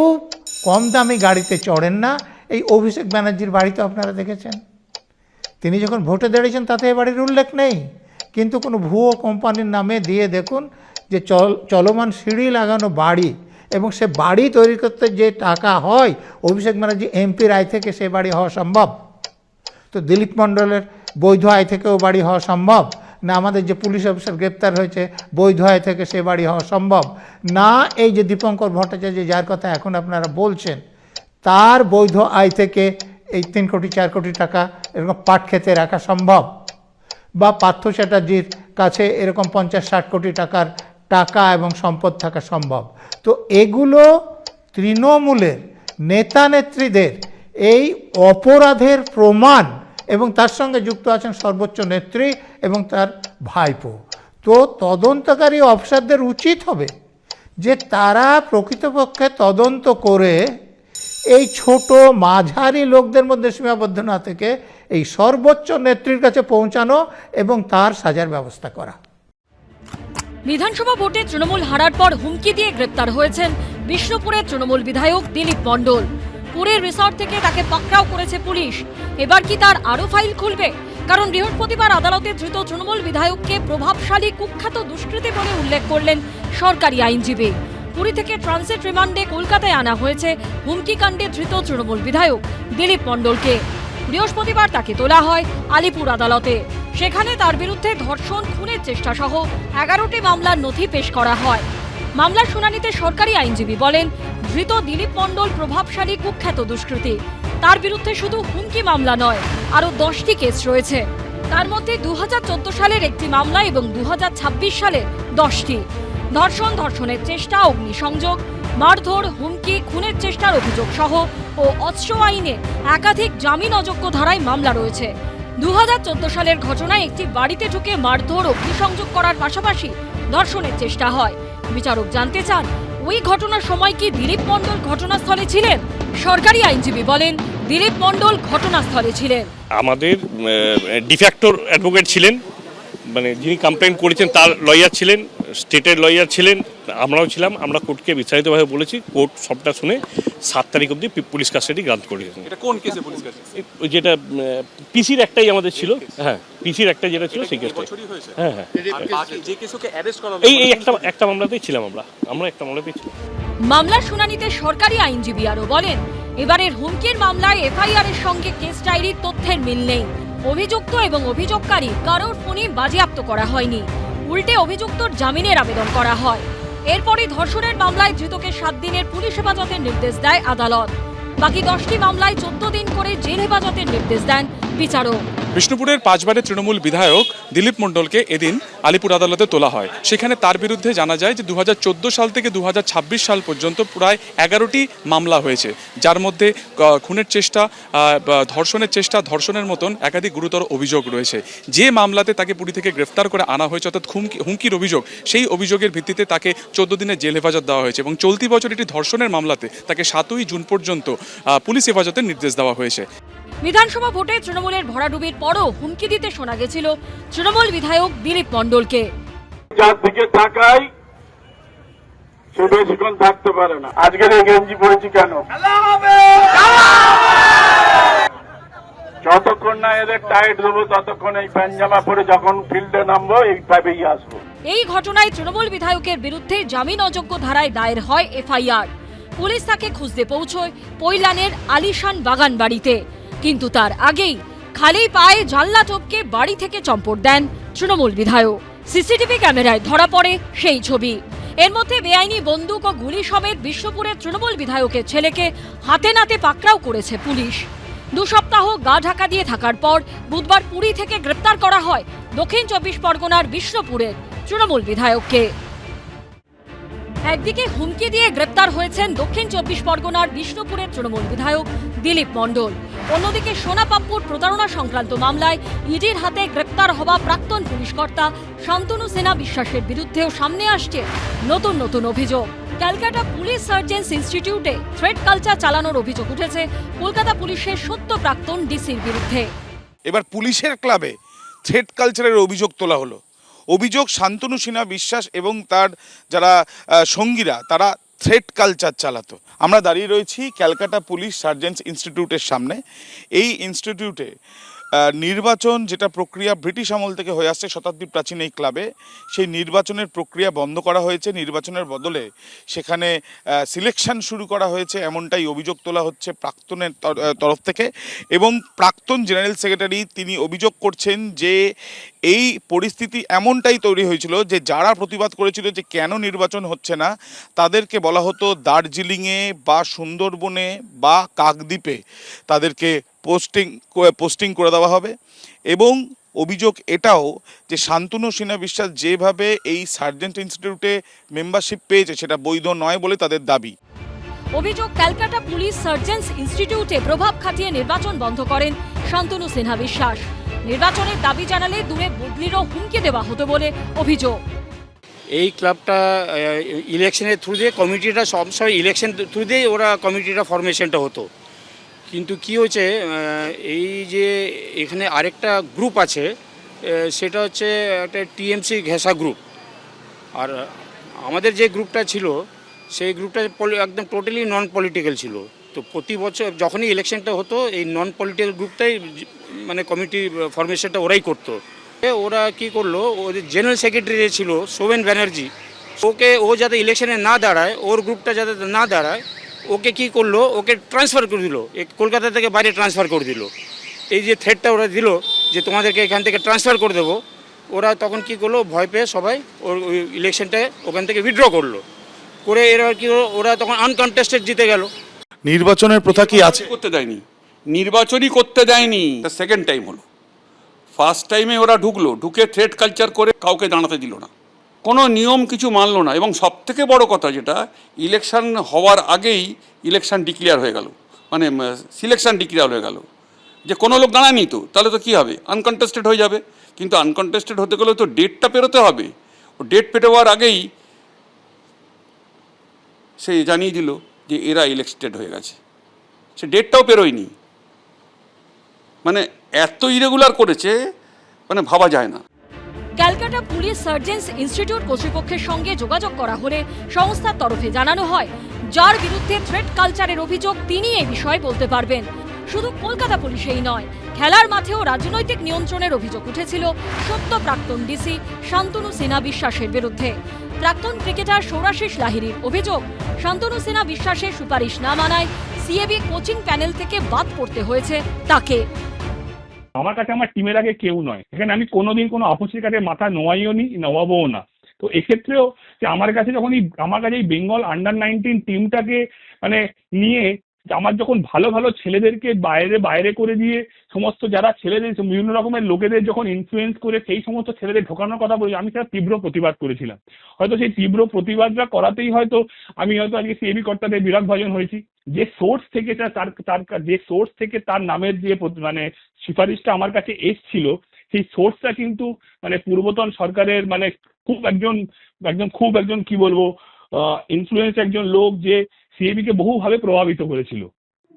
কম দামি গাড়িতে চড়েন না। এই অভিষেক ব্যানার্জির বাড়ি তো আপনারা দেখেছেন, তিনি যখন ভোটে দাঁড়িয়েছেন তাতে এ বাড়ির উল্লেখ নেই, কিন্তু কোনো ভুয়ো কোম্পানির নামে দিয়ে দেখুন যে চলমান সিঁড়ি লাগানো বাড়ি, এবং সে বাড়ি তৈরি করতে যে টাকা হয়, অভিষেক ব্যানার্জি এমপির আয় থেকে সে বাড়ি হওয়া সম্ভব? তো দিলীপ মণ্ডলের বৈধ আয় থেকেও বাড়ি হওয়া সম্ভব না? আমাদের যে পুলিশ অফিসার গ্রেপ্তার হয়েছে, বৈধ আয় থেকে সে বাড়ি হওয়া সম্ভব না? এই যে দীপঙ্কর ভট্টাচার্য যার কথা এখন আপনারা বলছেন, তার বৈধ আয় থেকে এই 3 কোটি 4 কোটি টাকা এরকম পাট খেতে রাখা সম্ভব? বা পার্থ চ্যাটার্জির কাছে এরকম 50-60 কোটি টাকার টাকা এবং সম্পদ থাকা সম্ভব? তো এগুলো তৃণমূলের নেতা নেত্রীদের এই অপরাধের প্রমাণ, এবং তার সঙ্গে যুক্ত আছেন সর্বোচ্চ নেত্রী এবং তার ভাইপো। তো তদন্তকারী অফিসারদের উচিত হবে যে তারা প্রকৃতপক্ষে তদন্ত করে এই ছোট মাঝারি লোকদের মধ্যে সীমাবদ্ধ না থেকে এই সর্বোচ্চ নেত্রীর কাছে পৌঁছানো এবং তার সাজার ব্যবস্থা করা। বিধানসভা ভোটে তৃণমূল হারার পর হুমকি দিয়ে গ্রেপ্তার হয়েছেন বিষ্ণুপুরের তৃণমূল বিধায়ক দিলীপ মণ্ডল। পুরীর রিসর্ট থেকে তাকে পাকড়াও করেছে পুলিশ। এবার কি তার আরও ফাইল খুলবে? কারণ বৃহস্পতিবার আদালতে ধৃত তৃণমূল বিধায়ককে প্রভাবশালী কুখ্যাত দুষ্কৃতী বলে উল্লেখ করলেন সরকারি আইনজীবী। পুরী থেকে ট্রানজিট রিমান্ডে কলকাতায় আনা হয়েছে হুমকিকাণ্ডে ধৃত তৃণমূল বিধায়ক দিলীপ মণ্ডলকে। বৃহস্পতিবার তাকে তোলা হয় আলিপুর আদালতে। সেখানে তার বিরুদ্ধে ধর্ষণ, খুনের চেষ্টা সহ 11টি মামলার নথি পেশ করা হয়। মামলার শুনানিতে সরকারি আইনজীবী বলেন, ধৃত দিলীপ মণ্ডল প্রভাবশালী কুখ্যাত দুষ্কৃতী। তার বিরুদ্ধে শুধু হুমকি মামলা নয়, আরও 10টি কেস রয়েছে। তার মধ্যে 2014 সালের একটি মামলা এবং 2026 সালের 10টি। ধর্ষণ, ধর্ষণের চেষ্টা, অগ্নিসংযোগ, মারধর, হুমকি, খুনের চেষ্টার অভিযোগ সহ ও অস্ত্র আইনে একাধিক জামিন অযোগ্য ধারায় মামলা রয়েছে। 2014 সালের ঘটনায় একটি বাড়িতে ঢুকে মারধর, অগ্নিসংযোগ করার পাশাপাশি ধর্ষণের চেষ্টা হয়। বিচারক জানতে চান, ওই ঘটনার সময় কি দিলীপ মণ্ডল ঘটনাস্থলে ছিলেন? সরকারি আইনজীবী বলেন, দিলীপ মণ্ডল ঘটনাস্থলে ছিলেন। আমাদের ডিফ্যাক্টর অ্যাডভোকেট ছিলেন, মানে যিনি কমপ্লেন করেছেন তার লয়ার ছিলেন, স্টেটের লয়ার ছিলেন, আমরাও ছিলাম। আমরা কোর্টকে বিস্তারিতভাবে বলেছি, কোর্ট সবটা শুনে 7 তারিখ অবধি পুলিশ কাস্টাডি গ্রান্ট করেছেন। এটা কোন কেসে পুলিশ কাস্টাডি? যেটা পিসির একটাই আমাদের ছিল, হ্যাঁ পিসির একটা যেটা ছিল সেই কেসটা। হ্যাঁ হ্যাঁ, যে কেসকে অ্যারেস্ট করা এই একটা মামলাতেই ছিলাম আমরা একটা মামলাতেই ছিলাম। মামলার শুনানিতে সরকারি আইনজীবী আরও বলেন, এবারের হুমকির মামলায় এফআইআর এর সঙ্গে কেস ডায়েরির তথ্যের মিল নেই। অভিযুক্ত এবং অভিযোগকারী কারোর ফোনই বাজেয়াপ্ত করা হয়নি। উল্টে অভিযুক্তর জামিনের আবেদন করা হয়। এরপরই ধর্ষণের মামলায় ধৃতকে 7 দিনের পুলিশ হেফাজতের নির্দেশ দেয় আদালত। বাকি 10টি মামলায় 14 দিন করে জেল হেফাজতের নির্দেশ দেন বিচারক। বিষ্ণুপুরের 5 বারের তৃণমূল বিধায়ক দিলীপ মণ্ডলকে এদিন আলিপুর আদালতে তোলা হয়। সেখানে তার বিরুদ্ধে জানা যায় যে 2014 সাল থেকে 2026 সাল পর্যন্ত প্রায় 11টি মামলা হয়েছে, যার মধ্যে খুনের চেষ্টা, ধর্ষণের চেষ্টা, ধর্ষণের মতন একাধিক গুরুতর অভিযোগ রয়েছে। যে মামলাতে তাকে পুরী থেকে গ্রেফতার করে আনা হয়েছে, অর্থাৎ হুমকির অভিযোগ, সেই অভিযোগের ভিত্তিতে তাকে 14 দিনের জেল হেফাজত দেওয়া হয়েছে এবং চলতি বছর একটি ধর্ষণের মামলাতে তাকে 7ই জুন পর্যন্ত পুলিশ হেফাজতের নির্দেশ দেওয়া হয়েছে। বিধানসভা ভোটে তৃণমূলের ভরাডুবির পরও হুমকি দিতে শোনা গেছিল তৃণমূল বিধায়ক দিলীপ মণ্ডলকে। যার দিকে তাকাই সে বেশিক্ষণ থাকতে পারে না। আজকের এই গেঞ্জি পড়েছি কেন? যতক্ষণ না এদের টাইট দেবো ততক্ষণ এই প্যান্ট পরে যখন ফিল্ডে নামবো এইভাবেই আসবো। এই ঘটনায় তৃণমূল বিধায়কের বিরুদ্ধে জামিন অযোগ্য ধারায় দায়ের হয় এফআইআর। পুলিশ তাকে খুঁজতে পৌঁছয় পৈলানের আলিশান বাগান বাড়িতে, কিন্তু তার আগেই খালি পায়ে জানলা টপকে বাড়ি থেকে চম্পট দেন তৃণমূল বিধায়ক। সিসিটিভি ক্যামেরায় ধরা পড়ে সেই ছবি। এর মধ্যে বেআইনি বন্দুক ও গুলি সমেত বিষ্ণুপুরের তৃণমূল বিধায়কের ছেলেকে হাতে নাতে পাকড়াও করেছে পুলিশ। 2 সপ্তাহ গা ঢাকা দিয়ে থাকার পর বুধবার পুরী থেকে গ্রেপ্তার করা হয় দক্ষিণ 24 পরগনার বিষ্ণুপুরের তৃণমূল বিধায়ককে। একদিকে হুমকি দিয়ে গ্রেপ্তার হয়েছেন দক্ষিণ 24 পরগনার বিষ্ণুপুরের তৃণমূল বিধায়ক দিলীপ মণ্ডল। অন্যদিকে সোনাপাপ্পুর প্রতারণা সংক্রান্ত মামলায় ইডির হাতে গ্রেপ্তার হওয়া প্রাক্তন পুলিশ কর্তা শান্তনু সেনা বিশ্বাসের বিরুদ্ধেও সামনে আসছে নতুন নতুন অভিযোগ। ক্যালকাটা পুলিশ সার্জেন্স ইনস্টিটিউটে থ্রেট কালচার চালানোর অভিযোগ উঠেছে কলকাতা পুলিশের সদ্য প্রাক্তন ডিসির বিরুদ্ধে। এবার পুলিশের ক্লাবে থ্রেট কালচারের অভিযোগ তোলা হলো। অভিযোগ শান্তনু সিনহা বিশ্বাস এবং তার যারা সঙ্গীরা তারা থ্রেট কালচার চালাতো। আমরা দাঁড়িয়ে রয়েছি ক্যালকাটা পুলিশ সার্জেন্টস ইনস্টিটিউটের সামনে। এই ইনস্টিটিউটে নির্বাচন যেটা প্রক্রিয়া ব্রিটিশ আমল থেকে হয়ে আসছে শতাব্দী প্রাচীন এই ক্লাবে, সেই নির্বাচনের প্রক্রিয়া বন্ধ করা হয়েছে। নির্বাচনের বদলে সেখানে সিলেকশন শুরু করা হয়েছে, এমনটাই অভিযোগ তোলা হচ্ছে প্রাক্তনের তরফ থেকে। এবং প্রাক্তন জেনারেল সেক্রেটারি তিনি অভিযোগ করছেন যে এই পরিস্থিতি এমনটাই তৈরি হয়েছিল যে যারা প্রতিবাদ করেছিল যে কেন নির্বাচন হচ্ছে না, তাদেরকে বলা হতো দার্জিলিংয়ে বা সুন্দরবনে বা কাকদ্বীপে তাদেরকে পোস্টিং করে দেওয়া হবে। এবং অভিযোগ এটাও যে শান্তনু সিনহা বিশ্বাস যেভাবে এই সার্জেন্ট ইনস্টিটিউটে মেম্বারশিপ পেয়েছে সেটা বৈধ নয় বলে তাদের দাবি। অভিযোগ, ক্যালকাটা পুলিশ সার্জেন্স ইনস্টিটিউটে প্রভাব খাটিয়ে নির্বাচন বন্ধ করেন শান্তনু সিনহা বিশ্বাস। নির্বাচনের দাবি জানালে দূরে বদলিরও হুমকি দেওয়া হতো বলে অভিযোগ। এই ক্লাবটা ইলেকশনের থ্রু দিয়ে কমিটিটা সবসময় ইলেকশন থ্রু দিয়েই ওরা কমিটিটা ফরমেশনটা হতো, কিন্তু কি হয়েছে এই যে এখানে আরেকটা গ্রুপ আছে, সেটা হচ্ছে একটা টিএমসি ঘেঁষা গ্রুপ, আর আমাদের যে গ্রুপটা ছিল সেই গ্রুপটা একদম টোটালি নন পলিটিক্যাল ছিল। তো প্রতি বছর যখনই ইলেকশনটা হতো এই নন পলিটিক্যাল গ্রুপটাই মানে কমিটি ফরমেশনটা ওরাই করতো। ওরা কি করলো, ওদের জেনারেল সেক্রেটারি যে ছিল শোভেন ব্যানার্জি, ও যাতে ইলেকশনে না দাঁড়ায়, ওর গ্রুপটা যাতে না দাঁড়ায়, ওকে কি করলো, ওকে ট্রান্সফার করে দিল, কলকাতা থেকে বাইরে ট্রান্সফার করে দিল। এই যে থ্রেটটা ওরা দিল যে তোমাদেরকে এখান থেকে ট্রান্সফার করে দেবো, ওরা তখন কি করলো, ভয় পেয়ে সবাই ওই ইলেকশনটা ওখান থেকে উইথড্র করলো, করে এরা কি ওরা তখন আনকনটেস্টেড জিতে গেল। নির্বাচনের প্রথা কি আছে? করতে দেয়নি, নির্বাচনই করতে দেয়নি। সেকেন্ড টাইম হলো, ফার্স্ট টাইমে ওরা ঢুকে থ্রেট কালচার করে কাউকে দাঁড়াতে দিল না, কোনো নিয়ম কিছু মানলো না। এবং সবথেকে বড় কথা যেটা, ইলেকশন হওয়ার আগেই ইলেকশন ডিক্লেয়ার হয়ে গেল, মানে সিলেকশন ডিক্লেয়ার হয়ে গেল, যে কোনো লোক দাঁড়ায়নি, তো তাহলে তো কী হবে, আনকনটেস্টেড হয়ে যাবে। কিন্তু আনকনটেস্টেড হতে গেলে তো ডেটটা পেরোতে হবে, ও ডেট পেরোবার আগেই সে জানিয়ে দিল যে এরা ইলেক্টেড হয়ে গেছে, সে ডেটটাও পেরোয়নি। মানে এত ইরেগুলার করেছে, মানে ভাবা যায় না। ক্যালকাটা পুলিশ সার্জেন্স ইনস্টিটিউট কর্তৃপক্ষের সঙ্গে যোগাযোগ করা হলে সংস্থার তরফে জানানো হয়, যার বিরুদ্ধে থ্রেট কালচারের অভিযোগ তিনি এই বিষয়ে বলতে পারবেন। শুধু কলকাতা পুলিশেই নয়, খেলার মাঠেও রাজনৈতিক নিয়ন্ত্রণের অভিযোগ উঠেছিল সদ্য প্রাক্তন ডিসি শান্তনু সিনহা বিশ্বাসের বিরুদ্ধে। প্রাক্তন ক্রিকেটার সৌরাশিস লাহিড়ীর অভিযোগ, শান্তনু সিনহা বিশ্বাসের সুপারিশ না মানায় সিএবি কোচিং প্যানেল থেকে বাদ পড়তে হয়েছে তাকে। আমার কাছে আমার টিমের আগে কেউ নয়, এখানে আমি কোনোদিন কোনো অপোজিটের কাছে মাথা নোয়াইও নি, নোয়াবও না। তো এক্ষেত্রেও যে আমার কাছে যখন আমার কাছে এই বেঙ্গল আন্ডার-19 টিমটাকে মানে নিয়ে আমার যখন ভালো ভালো ছেলেদেরকে বাইরে করে দিয়ে সমস্ত যারা ছেলেদের বিভিন্ন রকমের লোকেদের যখন ইনফ্লুয়েন্স করে সেই সমস্ত ছেলেদের ঢোকানোর কথা বলি, আমি সেটা তীব্র প্রতিবাদ করেছিলাম। হয়তো সেই তীব্র প্রতিবাদটা করাতেই হয়তো আমি হয়তো আজকে সিএবি কর্তাদের বিরাট ভাজন হয়েছি। যে সোর্স থেকে তার নামের যে মানে সুপারিশটা আমার কাছে এসছিল, সেই সোর্সটা কিন্তু মানে পূর্বতন সরকারের মানে খুব একজন কি বলবো ইনফ্লুয়েন্স একজন লোক, যে সিএবিকে বহুভাবে প্রভাবিত করেছিল।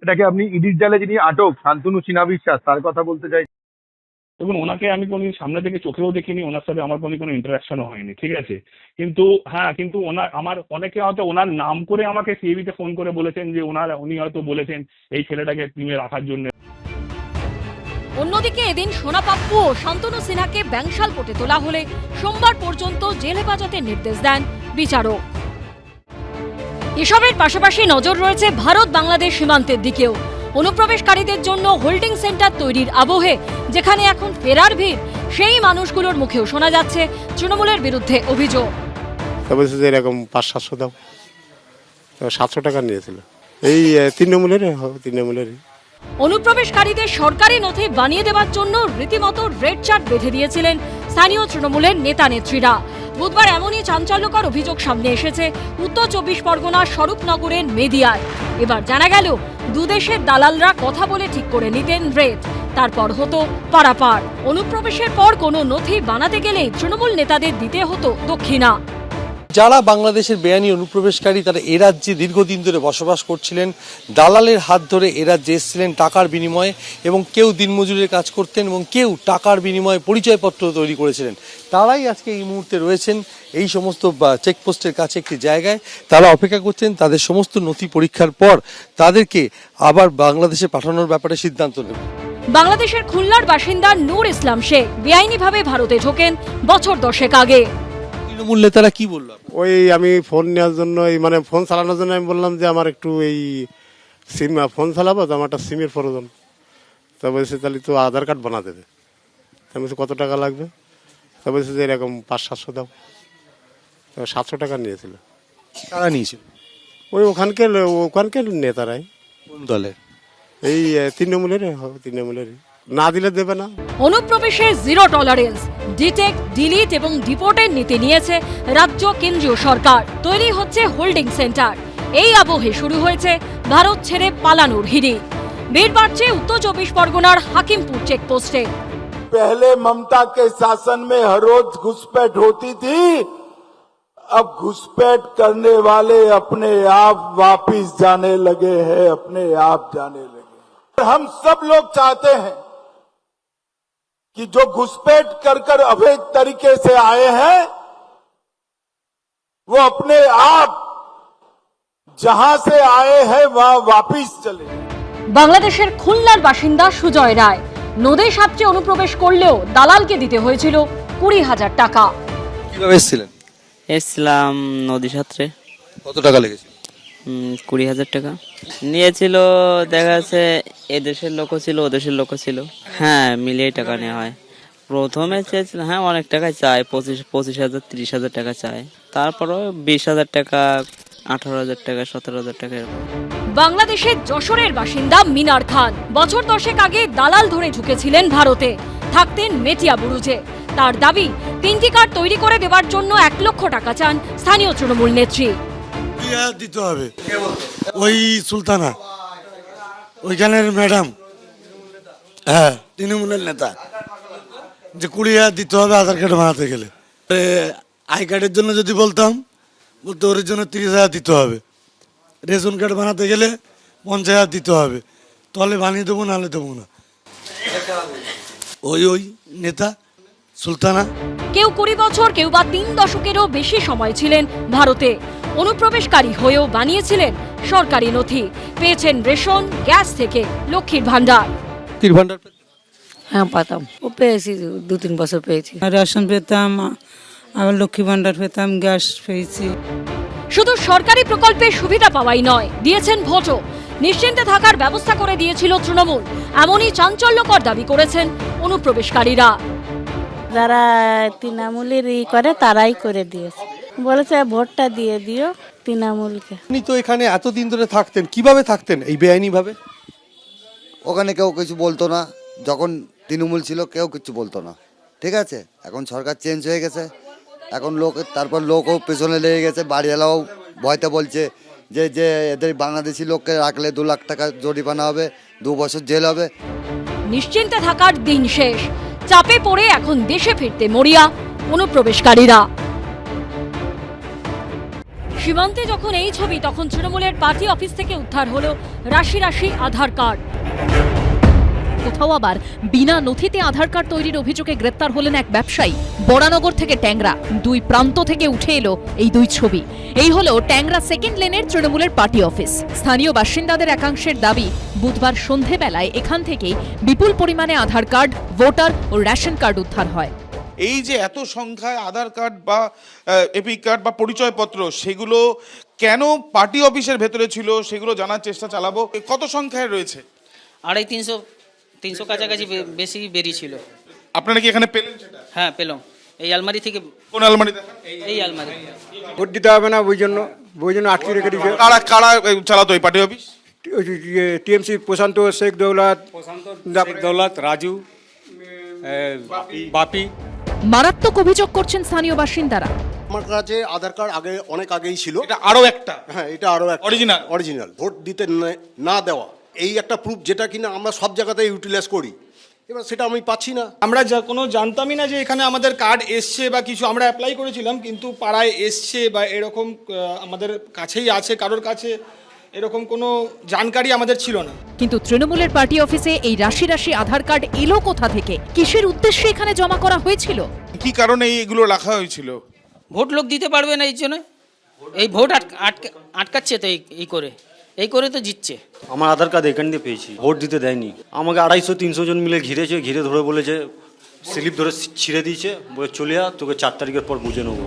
এটাকে আপনি ইডির জালে যিনি আটক শান্তনু সিনহা বিশ্বাস, তার কথা বলতে চাই। দেখুন, ওনাকে আমি কোনোদিন সামনে থেকে চোখেও দেখিনি, ওনার সাথে আমার কোনো ইন্টারাকশনও হয়নি, ঠিক আছে। কিন্তু আমার অনেকে হয়তো ওনার নাম করে আমাকে সিএবিতে ফোন করে বলেছেন যে উনি হয়তো বলেছেন এই ছেলেটাকে টিমে রাখার জন্য। অন্যদিকে এদিন সোনাপাপ্পু ও শান্তনু সিনহাকে ব্যাংশাল কোর্টে তোলা হলে সোমবার পর্যন্ত জেল হেফাজতের নির্দেশ দেন বিচারক। এসবের পাশাপাশি নজর রয়েছে ভারত বাংলাদেশ সীমান্তের দিকেও। অনুপ্রবেশকারীদের জন্য হোল্ডিং সেন্টার তৈরির আবহে যেখানে এখন ফেরার ভিড়, সেই মানুষগুলোর মুখেও শোনা যাচ্ছে তৃণমূলের বিরুদ্ধে অভিযোগ। বলছে যে এরকম 500-700 দাও, 700 টাকা নিয়েছিল, এই তৃণমূলের। অনুপ্রবেশকারীদের সরকারি নথি বানিয়ে দেওয়ার জন্য রীতিমতো রেড চার্ট বেঁধে দিয়েছিলেন স্থানীয় তৃণমূলের নেতা নেত্রীরা। বুধবার এমনই চাঞ্চল্যকর অভিযোগ সামনে এসেছে উত্তর 24 পরগনার স্বরূপনগরের মেদিয়ায়। এবার জানা গেল দুদেশের দালালরা কথা বলে ঠিক করে নিতেন রেট, তারপর হতো পারাপার। অনুপ্রবেশের পর কোনো নথি বানাতে গেলেই তৃণমূল নেতাদের দিতে হতো দক্ষিণা। যারা বাংলাদেশের বেআইনি অনুপ্রবেশকারী, তারা এ রাজ্যে দীর্ঘদিন ধরে বসবাস করছিলেন, দালালের হাত ধরে এ রাজ্যে এসেছিলেন টাকার বিনিময়ে, এবং কেউ দিনমজুরের কাজ করতেন এবং কেউ টাকার বিনিময়ে পরিচয়পত্র তৈরি করেছিলেন। তারাই আজকে এই মুহূর্তে রয়েছেন এই সমস্ত চেকপোস্টের কাছে একটি জায়গায়। তারা অপেক্ষা করছেন তাদের সমস্ত নথি পরীক্ষার পর তাদেরকে আবার বাংলাদেশে পাঠানোর ব্যাপারে সিদ্ধান্ত নেব। বাংলাদেশের খুলনার বাসিন্দা নূর ইসলাম শেখ বেআইনিভাবে ভারতে ঢোকেন বছর 10 আগে। তৃণমূল নেতারা কি বললো? ওই আমি ফোন নেওয়ার জন্য, মানে ফোন চালানোর জন্য আমি বললাম যে আমার একটু এই সিম ফোন চালাবো, তো আমার একটা সিমের প্রয়োজন। তা বলছে তাহলে তো আধার কার্ড বানা দেবে। তা বলছে কত টাকা লাগবে? তা বলছে যে এরকম 500-700 দাও, 700 টাকা নিয়েছিল। কারা নিয়েছিল? ওই ওখানকার নেতারাই। কোন দলের? এই তৃণমূলের। না দিলে দেবে না। অনুপ্রবেশের জিরো টলারেন্স, ডিটেক্ট, ডিলিট এবং ডিপোর্টের নীতি নিয়েছে রাজ্য কেন্দ্রীয় সরকার। তৈরি হচ্ছে হোল্ডিং সেন্টার। এই আবহে শুরু হয়েছে ভারত ছেড়ে পালানোর হিড়িক। ভিড় বাড়ছে উত্তর 24 পরগনার হাকিমপুর अब घुसपैठ करने वाले अपने आप वापिस जाने लगे हैं, अपने आप जाने लगे। हम सब लोग चाहते हैं कि जो घुसपैठ कर अवैध तरीके से आए हैं वो अपने आप जहां से आए हैं वहां वापिस चले। বাংলাদেশের খুলনার বাসিন্দা সুজয় রায় নদী সাপচে অনুপ্রবেশ করলেও দালালকে দিতে হয়েছিল 20,000 টাকা। কিভাবে এসেছিলেন? এসছিলাম নদী সাঁতরে। কত টাকা লেগেছিল? 20,000 টাকা নিয়েছিল। দেখা যাচ্ছে এদেশের লোকও ছিল, ওদেশের লোকও ছিল। হ্যাঁ, মিলিয়ে টাকা নেওয়া হয়। প্রথমে চেয়েছিল, হ্যাঁ অনেক টাকা চায়, 25,000 30,000 টাকা চায়। তারপরও 20,000 টাকা, 18,000 টাকা, 17,000 টাকা এরকম। বাংলাদেশের যশোরের বাসিন্দা মিনার খান বছর 10 আগে দালাল ধরে ঢুকেছিলেন ভারতে, থাকতেন মেটিয়া বুরুজে। তার দাবি 3টি কার্ড তৈরি করে দেওয়ার জন্য 1 লক্ষ টাকা চান স্থানীয় তৃণমূল নেত্রী। দিতে হবে ওই সুলতানা, ওইখানের ম্যাডাম, হ্যাঁ তৃণমূলের নেতা, যে 20,000 দিতে হবে আধার কার্ড বানাতে গেলে। আই কার্ডের জন্য যদি বলতাম, বলতে ওর জন্য 30,000 দিতে হবে। রেশন কার্ড বানাতে গেলে 50,000 দিতে হবে। তাহলে বানিয়ে দেবো, নাহলে দেবো না। ওই নেতা সুলতানা। কেউ 20 বছর, কেউ বা 3 দশকেরও বেশি সময় ছিলেন ভারতে। অনুপ্রবেশকারী হয়েও বানিয়েছিলেন সরকারি নথি। পেয়েছেন রেশন, গ্যাস থেকে লক্ষ্মীর ভান্ডার। লক্ষ্মীর ভান্ডার হ্যাঁ পাতাম, ও পেয়েছি, 2-3 বছর পেয়েছি। রেশন পেতাম, আবার লক্ষ্মী ভান্ডার পেতাম, গ্যাস পেয়েছি। শুধু সরকারি প্রকল্পের সুবিধা পাওয়াই নয়, দিয়েছেন ভোটও। নিশ্চিন্তে থাকার ব্যবস্থা করে দিয়েছিল তৃণমূল। এমনই চাঞ্চল্যকর দাবি করেছেন অনুপ্রবেশকারীরা। যারা তৃণমূলের করে তারাই করে দিয়েছে, বলেছে ভোটটা দিয়ে দিও তৃণমূলকে। আপনি তো এখানে এতদিন ধরে থাকতেন, কিভাবে থাকতেন এই বেআইনি ভাবে? ওখানে কেউ কিছু বলতো না, যখন তৃণমূল ছিল কেউ কিছু বলতো না, ঠিক আছে। এখন সরকার চেঞ্জ হয়ে গেছে, এখন তারপর লোকও পেছনে লেগে গেছে। বাড়িওয়ালাও ভয়তে বলছে যে এদের বাংলাদেশি লোককে রাখলে 2 লাখ টাকা জরিমানা হবে, 2 বছর জেল হবে। নিশ্চিন্তে থাকার দিন শেষ, চাপে পড়ে এখন দেশে ফিরতে মরিয়া অনুপ্রবেশকারীরা। সীমান্তে যখন এই ছবি, তখন তৃণমূলের পার্টি অফিস থেকে উদ্ধার হলো রাশি রাশি আধার কার্ড। কোথাও আবার বিনা নথিতে আধার কার্ড তৈরির অভিযোগে গ্রেপ্তার হলেন এক ব্যবসায়ী। বরানগর থেকে ট্যাংরা, 2 প্রান্ত থেকে উঠে এলো এই 2 ছবি। এই হলো ট্যাংরা 2nd লেনের তৃণমূলের পার্টি অফিস। স্থানীয় বাসিন্দাদের একাংশের দাবি, বুধবার সন্ধেবেলায় এখান থেকেই বিপুল পরিমাণে আধার কার্ড, ভোটার ও রেশন কার্ড উদ্ধার হয়। এই যে এত সংখ্যায় আধার কার্ড বা এপিক কার্ড বা পরিচয়পত্র, সেগুলো কেন পার্টি অফিসের ভেতরে ছিল সেগুলো জানার চেষ্টা চালাবো। কত সংখ্যায় রয়েছে? 250-300 কাছাকাছি বেশি বেরিয়েছিল। আপনারা কি এখানে পেলেন সেটা? হ্যাঁ পেলাম, এই আলমারি থেকে। কোন আলমারি? এই আলমারি। ভোট দিতে হবে না ওই জন্য আটকে রেখে দিয়েছে। কারা চালাতো এই পার্টি অফিস? টিএমসি প্রশান্ত শেখ দৌলত, রাজু, বাপি। মারাত্মক অভিযোগ করছেন স্থানীয় বাসিন্দারা। আমার কাছে আধার কার্ড অনেক আগেই ছিল। এটা আরো একটা, হ্যাঁ এটা আরো একটা অরিজিনাল ভোট দিতে না দেওয়া, এই একটা প্রুফ যেটা কিনা আমরা সব জায়গাতে ইউটিলাইজ করি। এবার সেটা আমি পাচ্ছি না। আমরা কোনো জানতামই না যে এখানে আমাদের কার্ড এসছে বা কিছু। আমরা অ্যাপ্লাই করেছিলাম, কিন্তু পাড়ায় এসছে বা এরকম আমাদের কাছেই আছে, কারোর কাছে এরকম কোনো জানকারি আমাদের ছিল না। কিন্তু তৃণমূলের পার্টি অফিসে এই রাশি রাশি আধার কার্ড এলো কোথা থেকে? কিসের উদ্দেশ্যে এখানে জমা করা হয়েছিল? কি কারণে এগুলো রাখা হয়েছিল? ভোট লোক দিতে পারবে না এই জন্য। এই ভোট আটকাচ্ছে তো এই করে তো জিতছে। আমার আধার কার্ড এখান দিয়ে পেয়েছি, ভোট দিতে দেয়নি আমাকে। 250-300 জন মিলে ঘিরে ধরে বলেছে, স্লিপ ধরে ছিঁড়ে দিয়েছে, বলে চলে যা, তোকে 4 তারিখের পর বুঝে নেবো।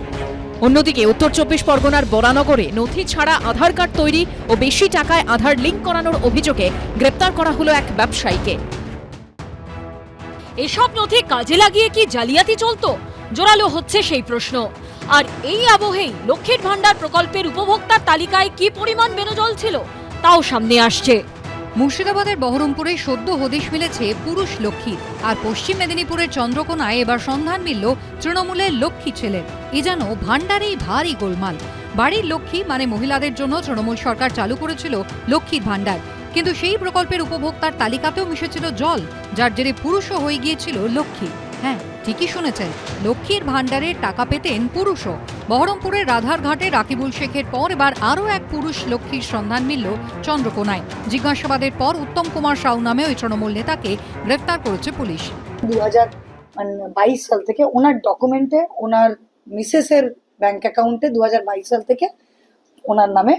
অন্যদিকে উত্তর 24 পরগনার বরানগরে নথি ছাড়া আধার কার্ড তৈরি ও বেশি টাকায় আধার লিঙ্ক করানোর অভিযোগে গ্রেপ্তার করা হলো এক ব্যবসায়ীকে। এসব নথি কাজে লাগিয়ে কি জালিয়াতি চলতো? জোরালো হচ্ছে সেই প্রশ্ন। আর এই আবহেই লক্ষ্মীর ভান্ডার প্রকল্পের উপভোক্তার তালিকায় কি পরিমাণ বেনজল ছিল তাও সামনে আসছে। মুর্শিদাবাদের বহরমপুরে সদ্য হদিশ মিলেছে পুরুষ লক্ষ্মীর। আর পশ্চিম মেদিনীপুরের চন্দ্রকোনায় এবার সন্ধান মিলল তৃণমূলের লক্ষ্মী ছেলের। এ যেন ভান্ডারেই ভারী গোলমাল। বাড়ির লক্ষ্মী মানে মহিলাদের জন্য তৃণমূল সরকার চালু করেছিল লক্ষ্মীর ভান্ডার, কিন্তু সেই প্রকল্পের উপভোক্তার তালিকাতেও মিশেছিল জল, যার জেরে পুরুষও হয়ে গিয়েছিল লক্ষ্মী। হ্যাঁ, ঠিকই শুনেছেন, লক্ষ্মীর ভান্ডারের টাকা পেতেন পুরুষও। বহরমপুরের রাধারঘাটে রাকিবুল শেখের পর এবার আরও এক পুরুষ লক্ষ্মীর সন্ধান মিলল চন্দ্রকোনায়। জিজ্ঞাসাবাদের পর উত্তম কুমার সাউ নামে ওই তৃণমূল নেতাকে গ্রেফতার করেছে পুলিশ। 2022 সাল থেকে ওনার ডকুমেন্টে ওনার মিসেসের ব্যাংক অ্যাকাউন্টে 2022 সাল থেকে ওনার নামে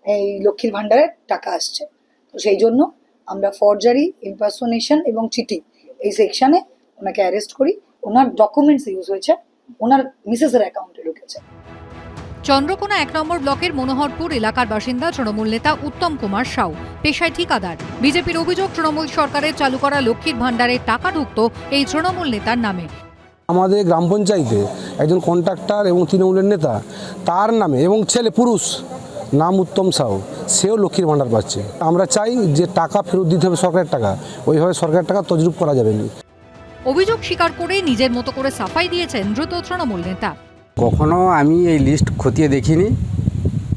এই লক্ষ্মীর ভাণ্ডারের টাকা আসছে। তো সেই জন্য আমরা ফরজারি, ইম্পারসোনেশন এবং চিটিং এই সেকশনে ওনাকে অ্যারেস্ট করি। ওনার ডকুমেন্টস ইউজ হয়েছে, ওনার মিসেসের অ্যাকাউন্টে ঢুকেছে। চন্দ্রকোনা 1 নম্বর ব্লকের মনোহরপুর এলাকার বাসিন্দা তৃণমূল নেতা উত্তম কুমার সাউ, পেশায় ঠিকাদার। বিজেপির অভিযোগ, তৃণমূল সরকারের চালু করা লক্ষ্মীর ভাণ্ডারের টাকা ঢুকত এই তৃণমূল নেতার নামে। আমাদের গ্রাম পঞ্চায়েতে একজন কন্ট্রাক্টর এবং তৃণমূলের নেতা, তার নামে এবং ছেলে পুরুষ নাম উত্তম সাউ, সেও লক্ষ্মীর ভাণ্ডার পাচ্ছে। আমরা চাই যে টাকা ফেরত দিতে হবে সরকারের টাকা, ওইভাবে সরকারের টাকা তজরুপ করা যাবে না। অভিযোগ স্বীকার করে নিজের মতো করে সাফাই দিয়েছেন দ্রুত তৃণমূল নেতা। কখনো আমি এই লিস্ট খতিয়ে দেখিনি,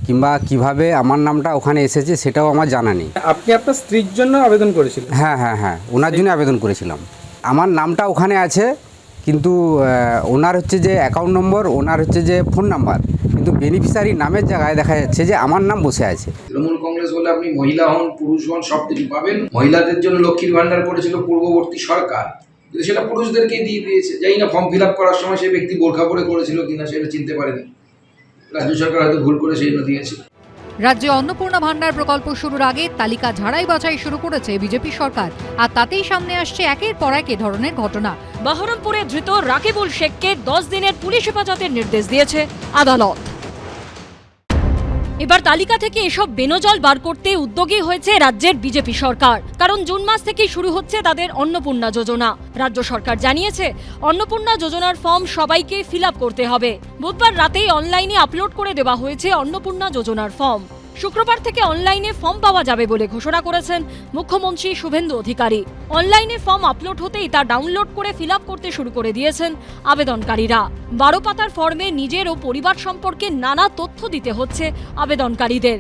কিংবা কিভাবে আমার নামটা ওখানে এসেছে সেটাও আমার জানা নেই। আপনি আপনার স্ত্রীর জন্য আবেদন করেছিলেন? হ্যাঁ, ওনার জন্য আবেদন করেছিলাম। আমার নামটা ওখানে আছে, কিন্তু ওনার হচ্ছে যে অ্যাকাউন্ট নম্বর, ওনার হচ্ছে যে ফোন নাম্বার, কিন্তু বেনিফিশিয়ারি নামের জায়গায় দেখা যাচ্ছে যে আমার নাম বসে আছে। তৃণমূল কংগ্রেস বলে আপনি মহিলা হন, পুরুষ হন, সব কিছু পাবেন। মহিলাদের জন্য লক্ষ্মীর ভাণ্ডার করেছিল পূর্ববর্তী সরকার, কিন্তু সেটা পুরুষদেরকে দিয়ে দিয়েছে। জানি না ফর্ম ফিল আপ করার সময় সেই ব্যক্তি বোরখা পরে করেছিল কিনা সেটা চিনতে পারেনি। রাজ্য সরকার হয়তো ভুল করে সেই দিয়েছে। রাজ্যে অন্নপূর্ণা ভাণ্ডার প্রকল্প শুরুর আগে তালিকা ঝাড়াই বাছাই শুরু করেছে বিজেপি সরকার, আর তাতেই সামনে আসছে একের পর এক এ ধরনের ঘটনা। বহরমপুরে ধৃত রাকিবুল শেখকে 10 দিনের পুলিশ হেফাজতের নির্দেশ দিয়েছে আদালত। এবার তালিকা থেকে এসব বেনজল বার করতে উদ্যোগী হয়েছে রাজ্যের বিজেপি সরকার, কারণ জুন মাস থেকেই শুরু হচ্ছে তাদের অন্নপূর্ণা যোজনা। রাজ্য সরকার জানিয়েছে অন্নপূর্ণা যোজনার ফর্ম সবাইকে ফিল আপ করতে হবে। বুধবার রাতেই অনলাইনে আপলোড করে দেওয়া হয়েছে অন্নপূর্ণা যোজনার ফর্ম। শুক্রবার থেকে অনলাইনে ফর্ম পাওয়া যাবে বলে ঘোষণা করেছেন মুখ্যমন্ত্রী শুভেন্দু অধিকারী। অনলাইনে ফর্ম আপলোড হতেই তা ডাউনলোড করে ফিল আপ করতে শুরু করে দিয়েছেন আবেদনকারীরা। 12 পাতার ফর্মে নিজের ও পরিবার সম্পর্কে নানা তথ্য দিতে হচ্ছে আবেদনকারীদের,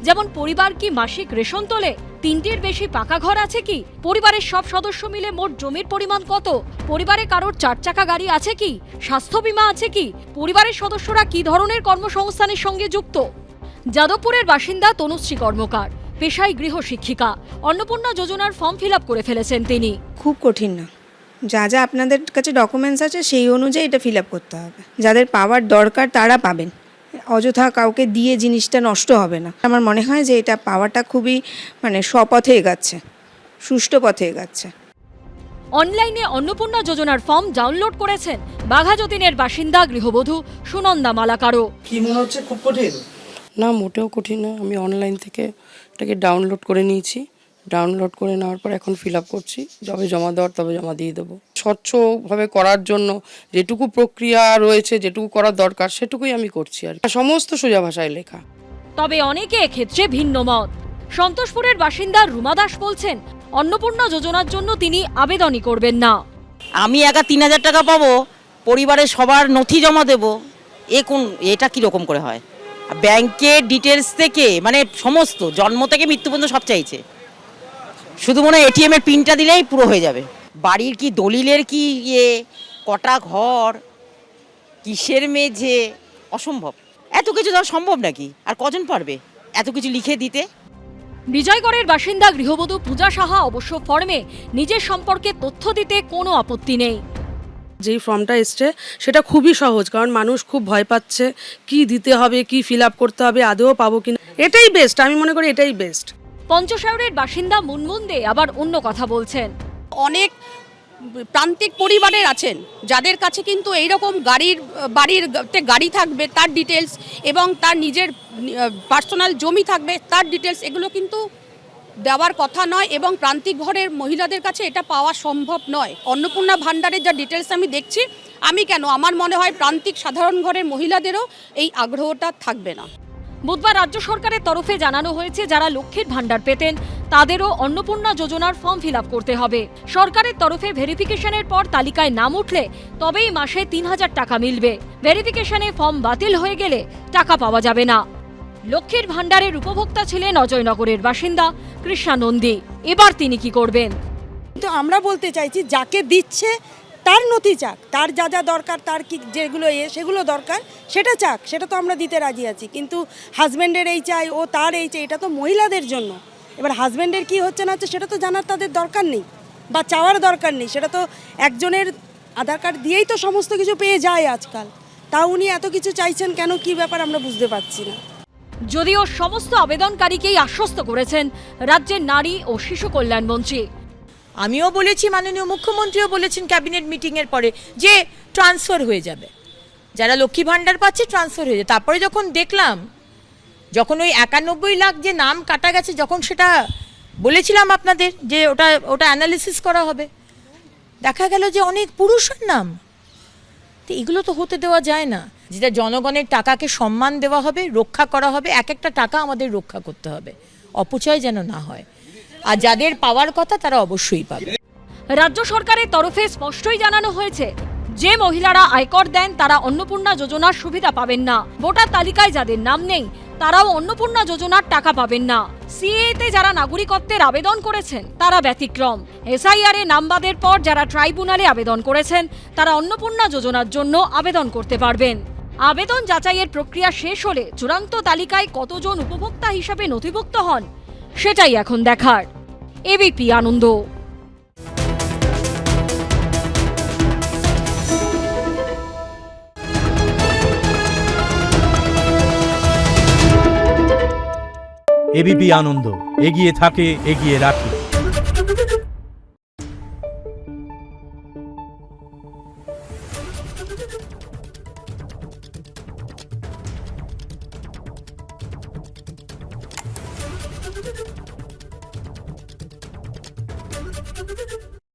যেমন পরিবার কি মাসিক রেশন তোলে, 3টির বেশি পাকা ঘর আছে কি, পরিবারের সব সদস্য মিলে মোট জমির পরিমাণ কত, পরিবারে কারোর 4 চাকা গাড়ি আছে কি, স্বাস্থ্য বীমা আছে কি, পরিবারের সদস্যরা কি ধরনের কর্মসংস্থানের সঙ্গে যুক্ত। যাদবপুরের বাসিন্দা তনুশ্রী কর্মকার, পেশায় গৃহশিক্ষিকা। অন্নপূর্ণা যোজনার ফর্ম ফিল আপ করে ফেলেছেন তিনি। খুব কঠিন না, যা যা আপনাদের কাছে ডকুমেন্টস আছে সেই অনুযায়ী এটা ফিল আপ করতে হবে। যাদের পাওয়ার দরকার তারা পাবেন, অযথা কাউকে দিয়ে জিনিসটা নষ্ট হবে না। আমার মনে হয় যে এটা পাওয়াটা খুবই স্বপথে এগাচ্ছে, সুষ্ঠু পথে এগাচ্ছে। অনলাইনে অন্নপূর্ণা যোজনার ফর্ম ডাউনলোড করেছেন বাঘাযতীনের বাসিন্দা গৃহবধূ সুনন্দা মালাকারও। কি মনে হচ্ছে খুব কঠিন? না, মোটেও কঠিন না। আমি অনলাইন থেকে এটাকে ডাউনলোড করে নিয়েছি। ডাউনলোড করে নেওয়ার পর এখন ফিল আপ করছি। যবে জমা দেওয়ার তবে জমা দিয়ে দেবো। স্বচ্ছভাবে করার জন্য যেটুকু প্রক্রিয়া রয়েছে, যেটুকু করার দরকার সেটুকুই আমি করছি আর সমস্ত সোজা ভাষায় লেখা। তবে অনেকে এক্ষেত্রে ভিন্ন মত। সন্তোষপুরের বাসিন্দা রুমা দাস বলছেন অন্নপূর্ণা যোজনার জন্য তিনি আবেদনই করবেন না। আমি একা 3000 টাকা পাবো, পরিবারের সবার নথি জমা দেব, এটা কিরকম করে হয়? ব্যাংকের ডিটেলস থেকে সমস্ত জন্ম থেকে মৃত্যু পর্যন্ত সব চাইছে। শুধু মনে হয় এটিএম এর পিনটা দিলেই পুরো হয়ে যাবে। বাড়ির কি দলিলের কি কটা ঘর, কিসের মেঝে, অসম্ভব। এত কিছু দেওয়া সম্ভব নাকি? আর কজন পারবে এত কিছু লিখে দিতে? বিজয়গড়ের বাসিন্দা গৃহবধূ পূজা সাহা অবশ্য ফর্মে নিজের সম্পর্কে তথ্য দিতে কোনো আপত্তি নেই। যেই ফর্মটা এসছে সেটা খুবই সহজ, কারণ মানুষ খুব ভয় পাচ্ছে কি দিতে হবে, কি ফিল আপ করতে হবে, আদৌ পাবো কিনা। এটাই বেস্ট, আমি মনে করি এটাই বেস্ট। পঞ্চশায়রের বাসিন্দা মুনমুন দে আবার অন্য কথা বলছেন। অনেক প্রান্তিক পরিবারের আছেন যাদের কাছে কিন্তু এইরকম বাড়িতে গাড়ি থাকবে তার ডিটেলস এবং তার নিজের পার্সোনাল জমি থাকবে তার ডিটেলস, এগুলো কিন্তু দেওয়ার কথা নয় এবং প্রান্তিক ঘরের মহিলাদের কাছে এটা পাওয়া সম্ভব নয়। অন্নপূর্ণা ভাণ্ডারের যা ডিটেলস আমি দেখছি, আমার মনে হয় প্রান্তিক সাধারণ ঘরের মহিলাদেরও এই আগ্রহটা থাকবে না। বুধবার রাজ্য সরকারের তরফে জানানো হয়েছে যারা লক্ষ্মীর ভাণ্ডার পেতেন তাদেরও অন্নপূর্ণা যোজনার ফর্ম ফিল আপ করতে হবে। সরকারের তরফে ভেরিফিকেশনের পর তালিকায় নাম উঠলে তবেই মাসে 3000 টাকা মিলবে। ভেরিফিকেশনে ফর্ম বাতিল হয়ে গেলে টাকা পাওয়া যাবে না। লক্ষ্মীর ভাণ্ডারের উপভোক্তা ছিলেন অজয়নগরের বাসিন্দা কৃষ্ণা নন্দী। এবার তিনি কি করবেন? তো আমরা বলতে চাইছি যাকে দিচ্ছে তার নথি চাক, তার যা যা দরকার, তার কি যেগুলো সেগুলো দরকার সেটা চাক, সেটা তো আমরা দিতে রাজি আছি। কিন্তু হাজব্যান্ডের এই চাই, ও তার এই চাই, এটা তো মহিলাদের জন্য। এবার হাজব্যান্ডের কি হচ্ছে না হচ্ছে সেটা তো জানার তাদের দরকার নেই বা চাওয়ার দরকার নেই, সেটা তো একজনের আধার কার্ড দিয়েই তো সমস্ত কিছু পেয়ে যায় আজকাল। তা উনি এত কিছু চাইছেন কেন, কি ব্যাপার আমরা বুঝতে পারছি না। যদিও সমস্ত আবেদনকারীকেই আশ্বস্ত করেছেন রাজ্যের নারী ও শিশু কল্যাণ মন্ত্রী। আমিও বলেছি, মাননীয় মুখ্যমন্ত্রীও বলেছেন ক্যাবিনেট মিটিংয়ের পরে যে ট্রান্সফার হয়ে যাবে, যারা লক্ষ্মী ভাণ্ডার পাচ্ছে ট্রান্সফার হয়ে যাবে। তারপরে যখন দেখলাম, যখন ওই 91 লাখ যে নাম কাটা গেছে, যখন সেটা বলেছিলাম আপনাদের যে ওটা অ্যানালিসিস করা হবে, দেখা গেল যে অনেক পুরুষের নাম। তো এগুলো তো হতে দেওয়া যায় না। যেটা জনগণের টাকাকে সম্মান দেওয়া হবে, রক্ষা করা হবে, এক একটা টাকা আমাদের রক্ষা করতে হবে, অপচয় যেন না হয়। আর যাদের পাওয়ার কথা তারা অবশ্যই পাবে। রাজ্য সরকারের তরফে স্পষ্টই জানানো হয়েছে, যে মহিলারা আয়কর দেন তারা অন্নপূর্ণা যোজনার সুবিধা পাবেন না। ভোটার তালিকায় যাদের নাম নেই তারাও অন্নপূর্ণা যোজনার টাকা পাবেন না। সিএতে যারা নাগরিকত্বের আবেদন করেছেন তারা ব্যতিক্রম। এসআইআর এ নামবাদের পর যারা ট্রাইব্যুনালে আবেদন করেছেন তারা অন্নপূর্ণা যোজনার জন্য আবেদন করতে পারবেন। আবেদন যাচাইয়ের প্রক্রিয়া শেষ হলে চূড়ান্ত তালিকায় কতজন উপভোক্তা হিসাবে নথিভুক্ত হন সেটাই এখন দেখার। এবিপি আনন্দ। এবিপি আনন্দ, এগিয়ে থাকে, এগিয়ে রাখে।